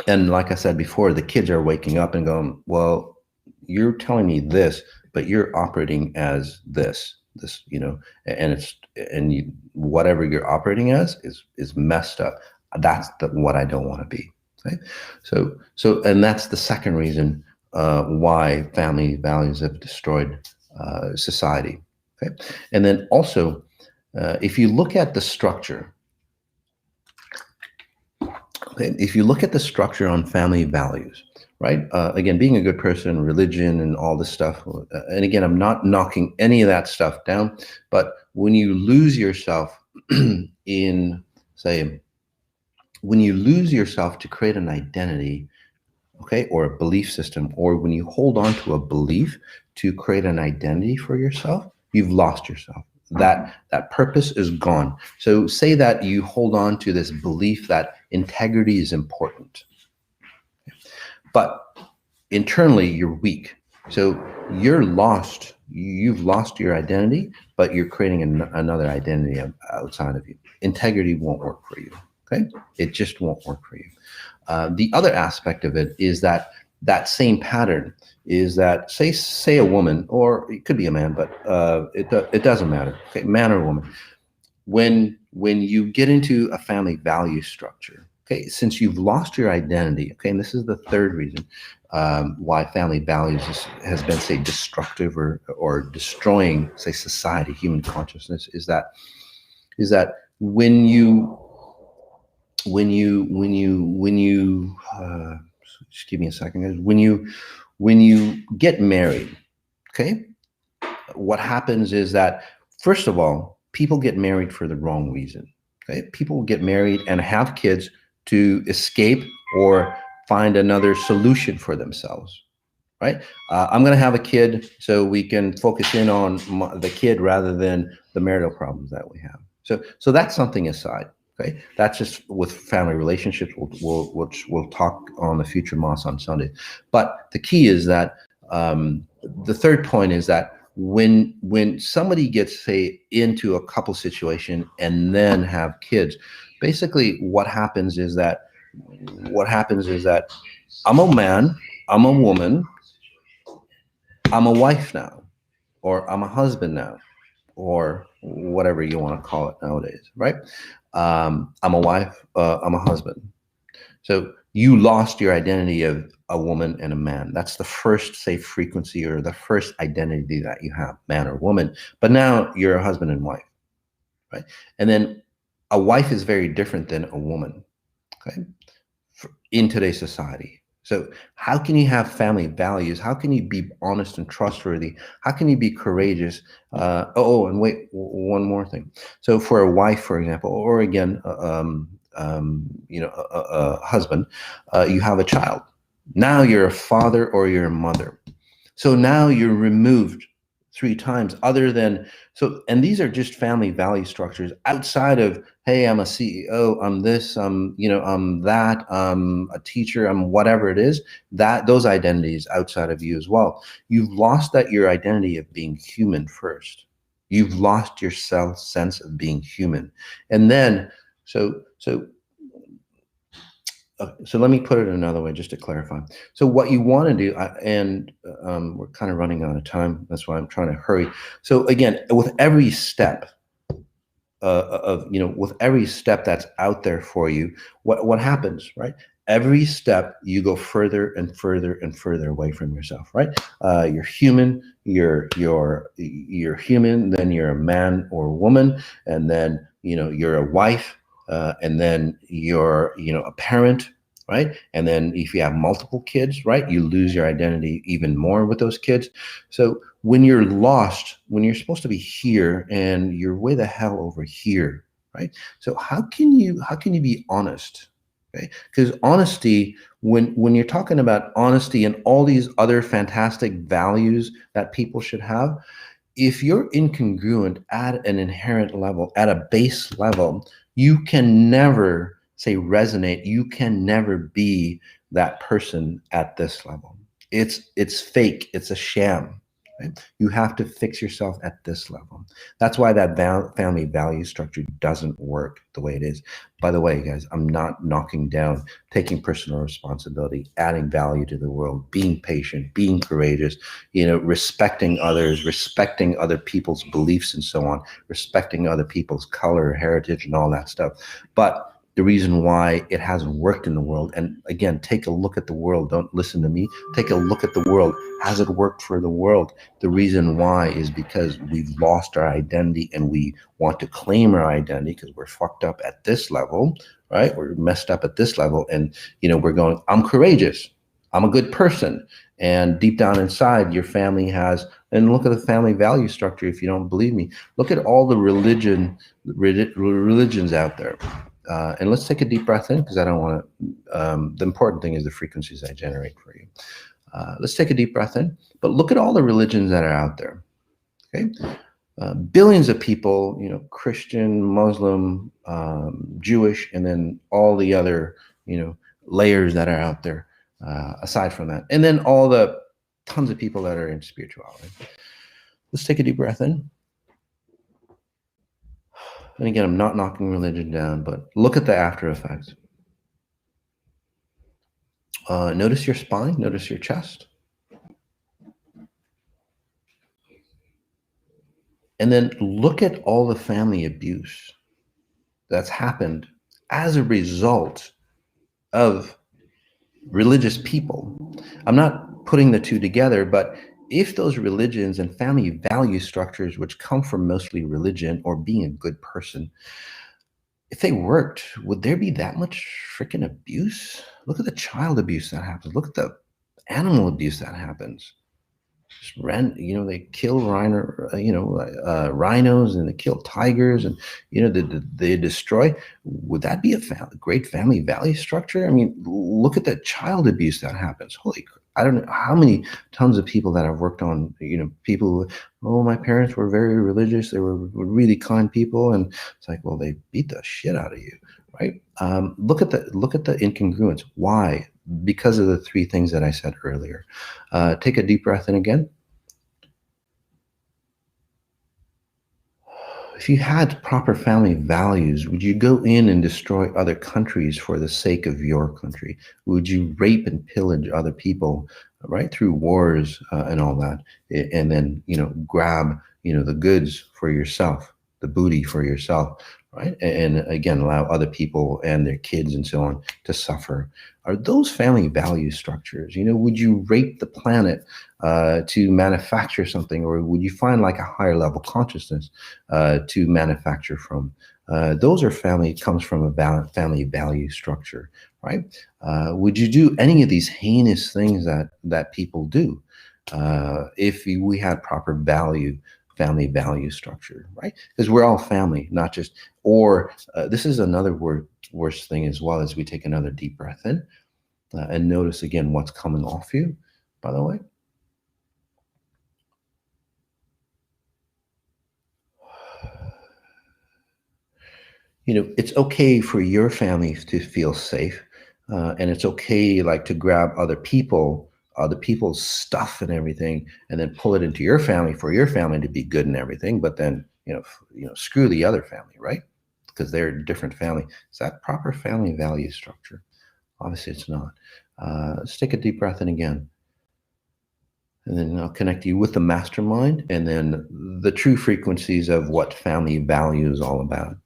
And like I said before, the kids are waking up and going, well, you're telling me this, but you're operating as this, whatever you're operating as is messed up. That's what I don't want to be. Right? And that's the second reason why family values have destroyed society. Okay. And then also, if you look at the structure, okay, if you look at the structure on family values, right? Again, being a good person, religion, and all this stuff. And again, I'm not knocking any of that stuff down, but when you lose yourself in, say, when you lose yourself to create an identity, okay, or a belief system, or when you hold on to a belief to create an identity for yourself, you've lost yourself. That purpose is gone. So say that you hold on to this belief that integrity is important, but internally you're weak. So you're lost. You've lost your identity, but you're creating another identity outside of you. Integrity won't work for you. Okay, it just won't work for you. The other aspect of it is that same pattern is that say a woman, or it could be a man, but it doesn't matter. Okay, man or woman. When you get into a family value structure, okay, since you've lost your identity, okay, and this is the third reason why family values has been, say, destructive or destroying, say, society, human consciousness, is that when you just give me a second, guys. When you get married, okay, what happens is that, first of all, people get married for the wrong reason. Okay, people get married and have kids to escape or find another solution for themselves. Right? I'm going to have a kid so we can focus in on the kid rather than the marital problems that we have. So that's something aside. Okay, that's just with family relationships. We'll talk on the future Moss on Sunday. But the key is that the third point is that when somebody gets, say, into a couple situation and then have kids, basically what happens is that I'm a man, I'm a woman, I'm a wife now, or I'm a husband now, or whatever you want to call it nowadays, right? I'm a wife, I'm a husband. So you lost your identity of a woman and a man. That's the first, say, frequency or the first identity that you have, man or woman. But now you're a husband and wife, right? And then a wife is very different than a woman, okay, in today's society. So how can you have family values? How can you be honest and trustworthy? How can you be courageous? And wait, one more thing. So for a wife, for example, or again, a husband, you have a child. Now you're a father or you're a mother. So now you're removed 3 times other than, and these are just family value structures outside of, hey, I'm a CEO, I'm this, I'm that, I'm a teacher, I'm whatever it is, that those identities outside of you as well. You've lost your identity of being human first. You've lost your sense of being human. And then, so let me put it another way, just to clarify. So what you want to do, and we're kind of running out of time. That's why I'm trying to hurry. So again, with every step with every step that's out there for you, what happens, right? Every step you go further and further and further away from yourself, right? You're human. You're human. Then you're a man or a woman, and then you're a wife. And then you're a parent, right? And then if you have multiple kids, right, you lose your identity even more with those kids. So when you're lost, when you're supposed to be here and you're way the hell over here, right? So how can you be honest? Okay, because honesty, when you're talking about honesty and all these other fantastic values that people should have, if you're incongruent at an inherent level, at a base level, you can never say resonate. You can never be that person at this level. It's fake. It's a sham. Right? You have to fix yourself at this level. That's why that family value structure doesn't work the way it is. By the way, guys, I'm not knocking down taking personal responsibility, adding value to the world, being patient, being courageous, respecting others, respecting other people's beliefs and so on, respecting other people's color, heritage, and all that stuff. But the reason why it hasn't worked in the world, and again, take a look at the world. Don't listen to me. Take a look at the world. Has it worked for the world? The reason why is because we've lost our identity and we want to claim our identity because we're fucked up at this level, right? We're messed up at this level. And, we're going, I'm courageous. I'm a good person. And deep down inside, your family has, and look at the family value structure. If you don't believe me, look at all the religions out there. And let's take a deep breath in because I don't want to, the important thing is the frequencies I generate for you. Let's take a deep breath in, but look at all the religions that are out there. Okay. Billions of people, Christian, Muslim, Jewish, and then all the other, layers that are out there aside from that. And then all the tons of people that are in spirituality. Let's take a deep breath in. And again, I'm not knocking religion down, but look at the after effects. Notice your spine, notice your chest. And then look at all the family abuse that's happened as a result of religious people. I'm not putting the two together, but if those religions and family value structures, which come from mostly religion or being a good person, if they worked, would there be that much freaking abuse? Look at the child abuse that happens. Look at the animal abuse that happens. Just they kill rhinos, and they kill tigers, and they destroy. Would that be a great family value structure? I mean, look at the child abuse that happens. Holy, I don't know how many tons of people that I've worked on. People. Oh, my parents were very religious. They were really kind people, and it's like, well, they beat the shit out of you, right? Look at the incongruence. Why? Because of the three things that I said earlier. Take a deep breath in again. If you had proper family values, would you go in and destroy other countries for the sake of your country? Would you rape and pillage other people, right, through wars and all that, and then grab the goods for yourself, the booty for yourself, right? And again, allow other people and their kids and so on to suffer. Are those family value structures? Would you rape the planet to manufacture something, or would you find like a higher level consciousness to manufacture from? Those are comes from a family value structure, right? Would you do any of these heinous things that people do if we had proper family value structure, right? Because we're all family, not just, or this is another worst thing as well, as we take another deep breath in and notice again what's coming off you, by the way. It's okay for your family to feel safe, and it's okay like to grab other people's stuff and everything, and then pull it into your family for your family to be good and everything. But then screw the other family, right? Because they're a different family. Is that proper family value structure? Obviously, it's not. Let's take a deep breath in again. And then I'll connect you with the mastermind and then the true frequencies of what family value is all about.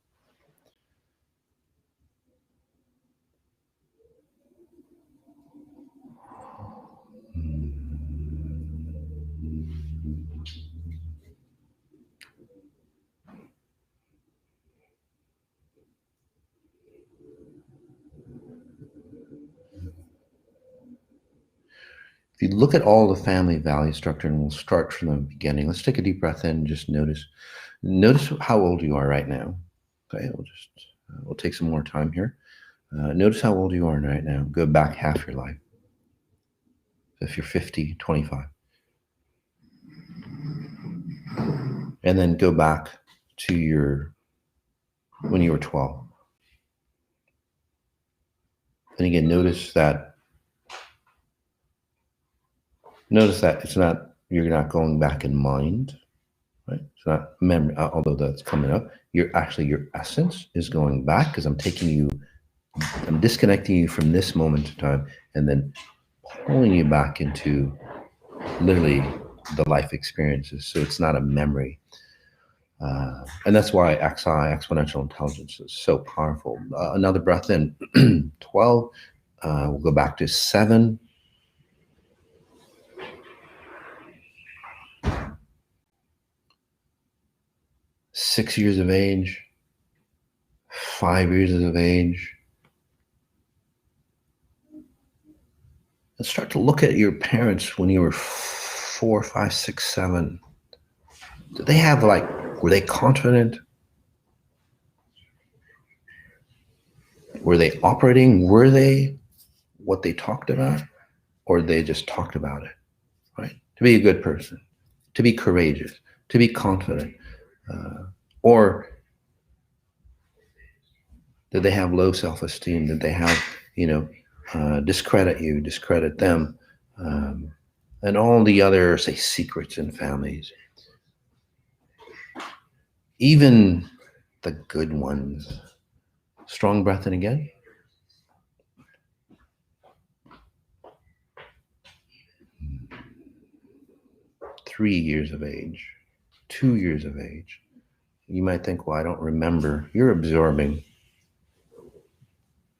If you look at all the family value structure, and we'll start from the beginning. Let's take a deep breath in and just notice how old you are right now. Okay, we'll take some more time here. Notice how old you are right now. Go back half your life. If you're 50, 25. And then go back to when you were 12. And again, notice that you're not going back in mind, right? It's not memory, although that's coming up. Your essence is going back, because I'm disconnecting you from this moment in time and then pulling you back into literally the life experiences. So it's not a memory. And that's why Exponential Intelligence, is so powerful. Another breath in, 12. We'll go back to 7. 6 years of age. 5 years of age. And start to look at your parents when you were 4, 5, 6, 7. Did they have were they confident? Were they operating? Were they what they talked about? Or they just talked about it, right? To be a good person, to be courageous, to be confident. Or did they have low self-esteem? Did they have, discredit you, discredit them? And all the other, say, secrets in families. Even the good ones. Strong breath in again. Three years of age, 2 years of age. You might think, well, I don't remember. You're absorbing.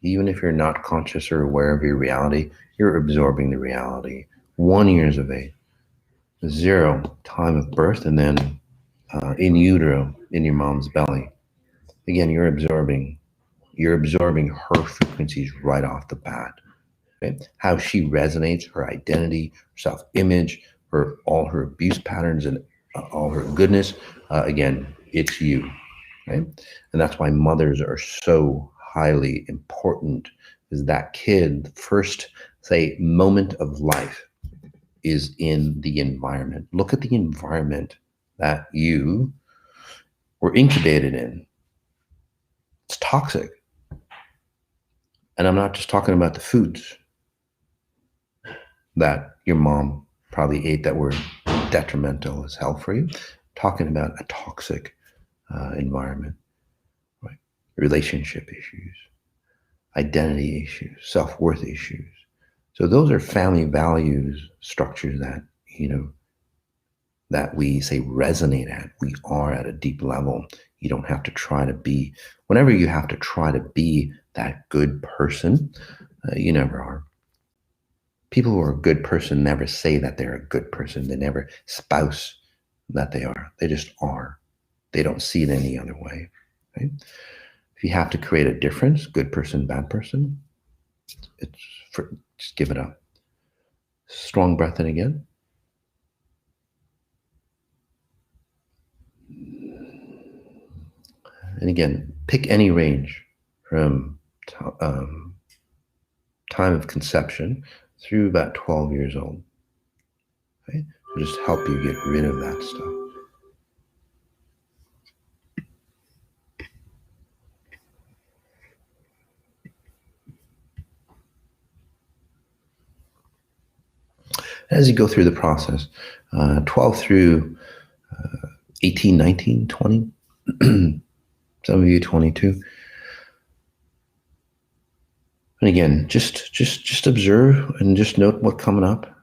Even if you're not conscious or aware of your reality, you're absorbing the reality. 1 year of age. 0, time of birth, and then in utero, in your mom's belly. Again, you're absorbing her frequencies right off the bat. Okay? How she resonates, her identity, self-image, all her abuse patterns, and all her goodness. Again, it's you. Okay? And that's why mothers are so highly important, is that kid, first, say, moment of life is in the environment. Look at the environment that you were incubated in. It's toxic. And I'm not just talking about the foods that your mom probably ate that were detrimental as hell for you. I'm talking about a toxic environment, right? Relationship issues, identity issues, self-worth issues. So those are family values structures that, that we say resonate at. We are at a deep level. You don't have to try to be, whenever you have to try to be that good person, you never are. People who are a good person never say that they're a good person. They never espouse that they are. They just are. They don't see it any other way. Right? If you have to create a difference, good person, bad person, just give it up. Strong breath in again. And again, pick any range from time of conception through about 12 years old. Okay? It'll just help you get rid of that stuff. As you go through the process, 12 through 18, 19, 20, some of you 22. And again, just observe and just note what's coming up,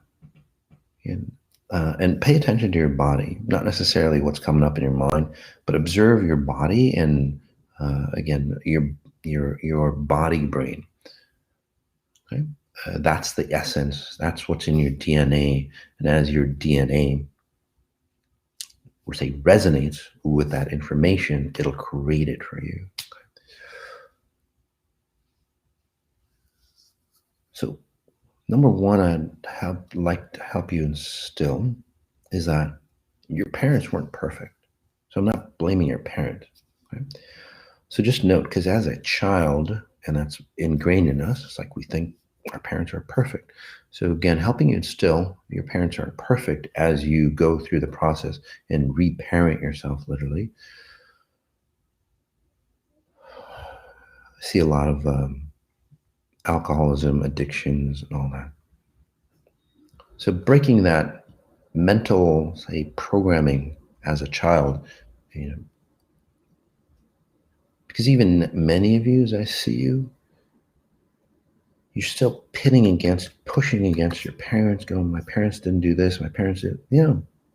and pay attention to your body. Not necessarily what's coming up in your mind, but observe your body and again your body brain. Okay, that's the essence. That's what's in your DNA, and as your DNA, or say, resonates with that information, it'll create it for you. So Number one, like to help you instill is that your parents weren't perfect. So I'm not blaming your parents. Right? So just note, because as a child, and that's ingrained in us, it's like we think our parents are perfect. So again, helping you instill your parents aren't perfect as you go through the process and reparent yourself, literally. I see a lot of alcoholism, addictions, and all that. So breaking that mental, say, programming as a child, you know, because even many of you, as I see you, you're still pitting against, pushing against your parents, going, my parents didn't do this, my parents did. Yeah,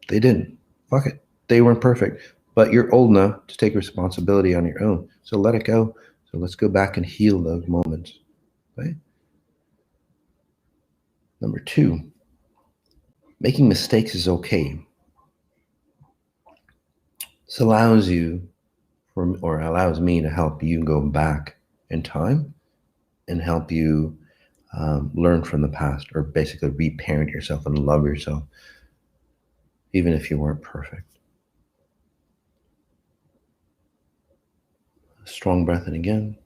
they didn't. Fuck it. They weren't perfect. But you're old enough to take responsibility on your own. So let it go. So let's go back and heal those moments. Right? Number two, making mistakes is okay. This allows you, or allows me to help you go back in time and help you learn from the past, or basically reparent yourself and love yourself, even if you weren't perfect. Strong breath in again.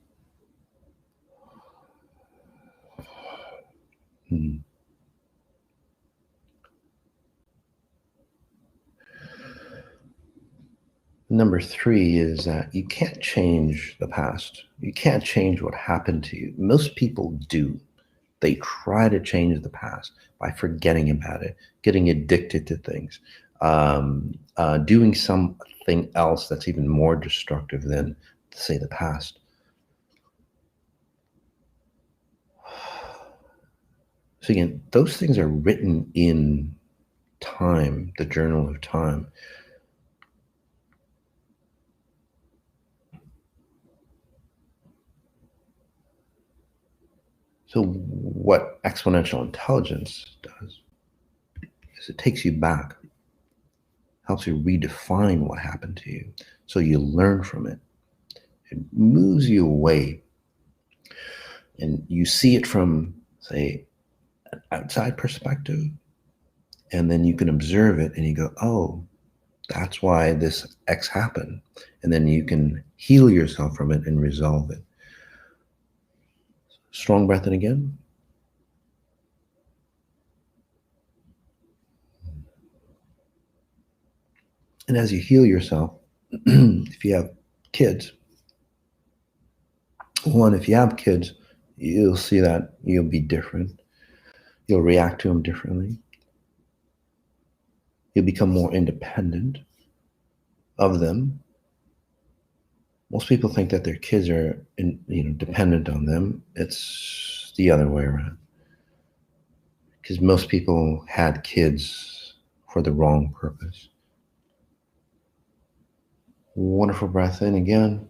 Hmm. Number three is that you can't change the past. You can't change what happened to you. Most people do. They try to change the past by forgetting about it, getting addicted to things, doing something else that's even more destructive than, say, the past. So again, those things are written in time, the journal of time. So what exponential intelligence does is it takes you back, helps you redefine what happened to you. So you learn from it. It moves you away and you see it from, say, an outside perspective. And then you can observe it and you go, oh, that's why this X happened. And then you can heal yourself from it and resolve it. Strong breath in again. And as you heal yourself, if you have kids, if you have kids, you'll see that you'll be different. You'll react to them differently. You'll become more independent of them. Most people think that their kids are, dependent on them. It's the other way around. Because most people had kids for the wrong purpose. Wonderful breath in again.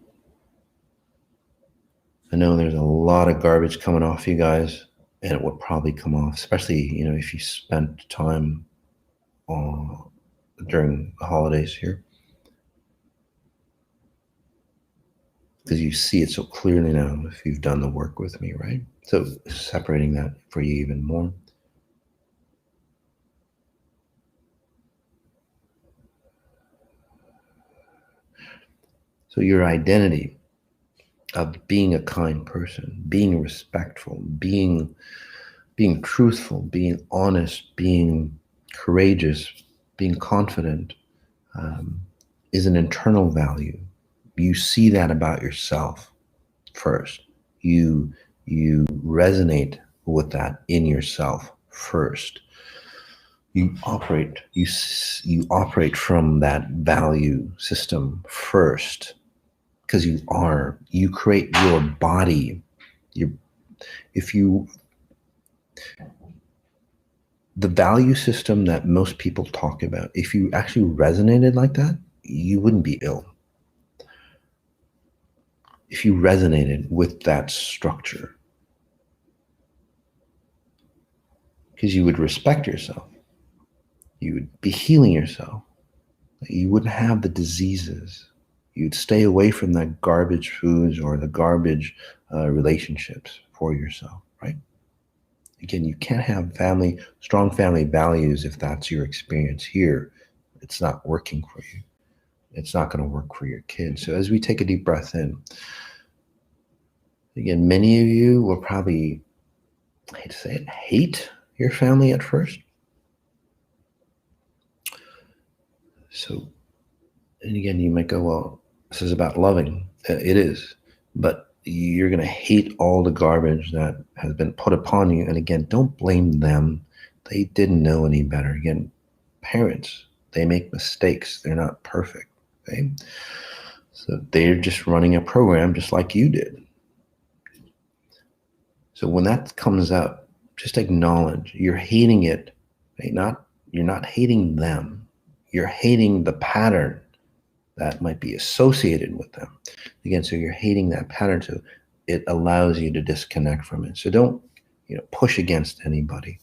I know there's a lot of garbage coming off you guys, and it would probably come off, especially, if you spent time during the holidays here, because you see it so clearly now if you've done the work with me, right? So separating that for you even more. So your identity of being a kind person, being respectful, being truthful, being honest, being courageous, being confident, is an internal value. You see that about yourself first. You resonate with that in yourself first. You operate from that value system first, because you create your body. The value system that most people talk about, if you actually resonated like that, you wouldn't be ill. If you resonated with that structure, because you would respect yourself, you would be healing yourself, you wouldn't have the diseases, you'd stay away from that garbage foods or the garbage relationships for yourself, right? Again, you can't have strong family values if that's your experience here. It's not working for you. It's not going to work for your kids. So as we take a deep breath in, again, many of you will probably, I hate to say it, hate your family at first. So, and again, you might go, well, this is about loving. It is. But you're going to hate all the garbage that has been put upon you. And again, don't blame them. They didn't know any better. Again, parents, they make mistakes. They're not perfect. Okay? So they're just running a program just like you did. So when that comes up, just acknowledge you're hating it. Right? You're not hating them. You're hating the pattern that might be associated with them. Again, so you're hating that pattern, so it allows you to disconnect from it. So don't, push against anybody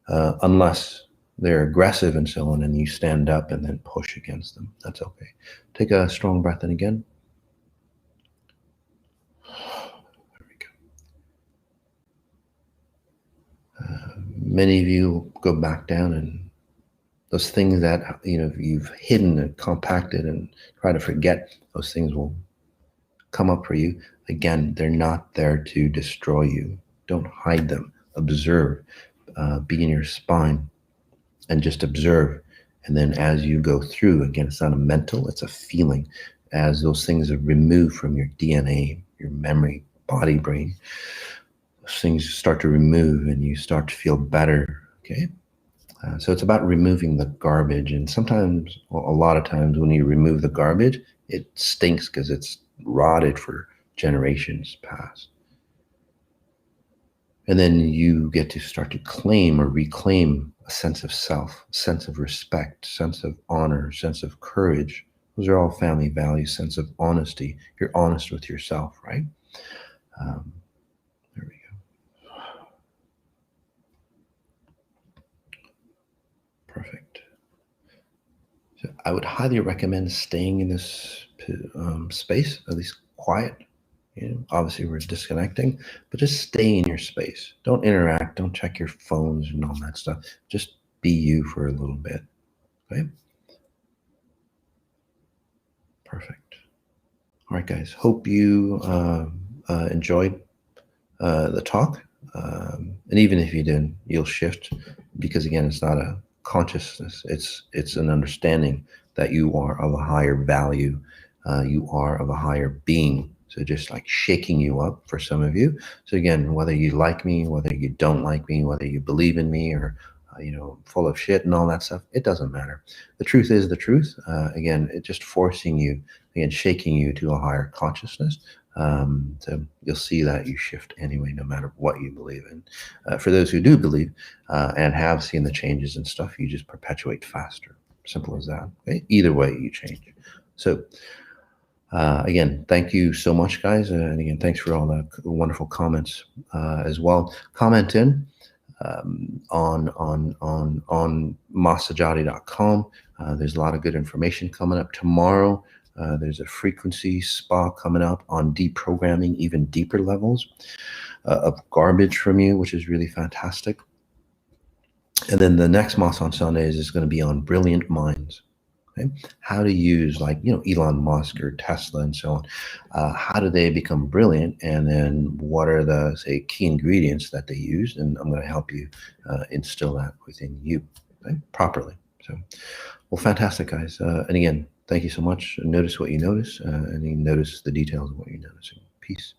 unless they're aggressive and so on, and you stand up and then push against them. That's okay. Take a strong breath in again. There we go. Many of you go back down, and those things that you've hidden and compacted and try to forget, those things will come up for you. Again, they're not there to destroy you. Don't hide them. Observe. Be in your spine and just observe. And then as you go through, again, it's not a mental, it's a feeling. As those things are removed from your DNA, your memory, body, brain, those things start to remove and you start to feel better. Okay. So it's about removing the garbage. And sometimes, well, a lot of times when you remove the garbage, it stinks because it's rotted for generations past. And then you get to start to claim or reclaim a sense of self, sense of respect, sense of honor, sense of courage. Those are all family values, sense of honesty. You're honest with yourself, right? There we go. Perfect. So I would highly recommend staying in this space, at least quiet. Obviously we're disconnecting, but just stay in your space. Don't interact. Don't check your phones and all that stuff. Just be you for a little bit. Okay. Perfect. All right, guys. Hope you enjoyed the talk. And even if you didn't, you'll shift, because again, it's not a consciousness. It's an understanding that you are of a higher value. You are of a higher being. So just like shaking you up for some of you. So again, whether you like me, whether you don't like me, whether you believe in me or, full of shit and all that stuff, it doesn't matter. The truth is the truth. Again, it's just forcing you, again, shaking you to a higher consciousness. So you'll see that you shift anyway, no matter what you believe in. For those who do believe and have seen the changes and stuff, you just perpetuate faster. Simple as that. Okay? Either way, you change. So again, thank you so much, guys. And again, thanks for all the wonderful comments as well. Comment in on Sajady.com. There's a lot of good information coming up tomorrow. There's a frequency spa coming up on deprogramming even deeper levels of garbage from you, which is really fantastic. And then the next Moss on Sundays is going to be on brilliant minds. Okay? How to use, like, Elon Musk or Tesla and so on. How do they become brilliant? And then what are the, say, key ingredients that they use? And I'm going to help you instill that within you, okay, properly. So, well, fantastic, guys. And again, thank you so much. Notice what you notice, and you notice the details of what you're noticing. Peace.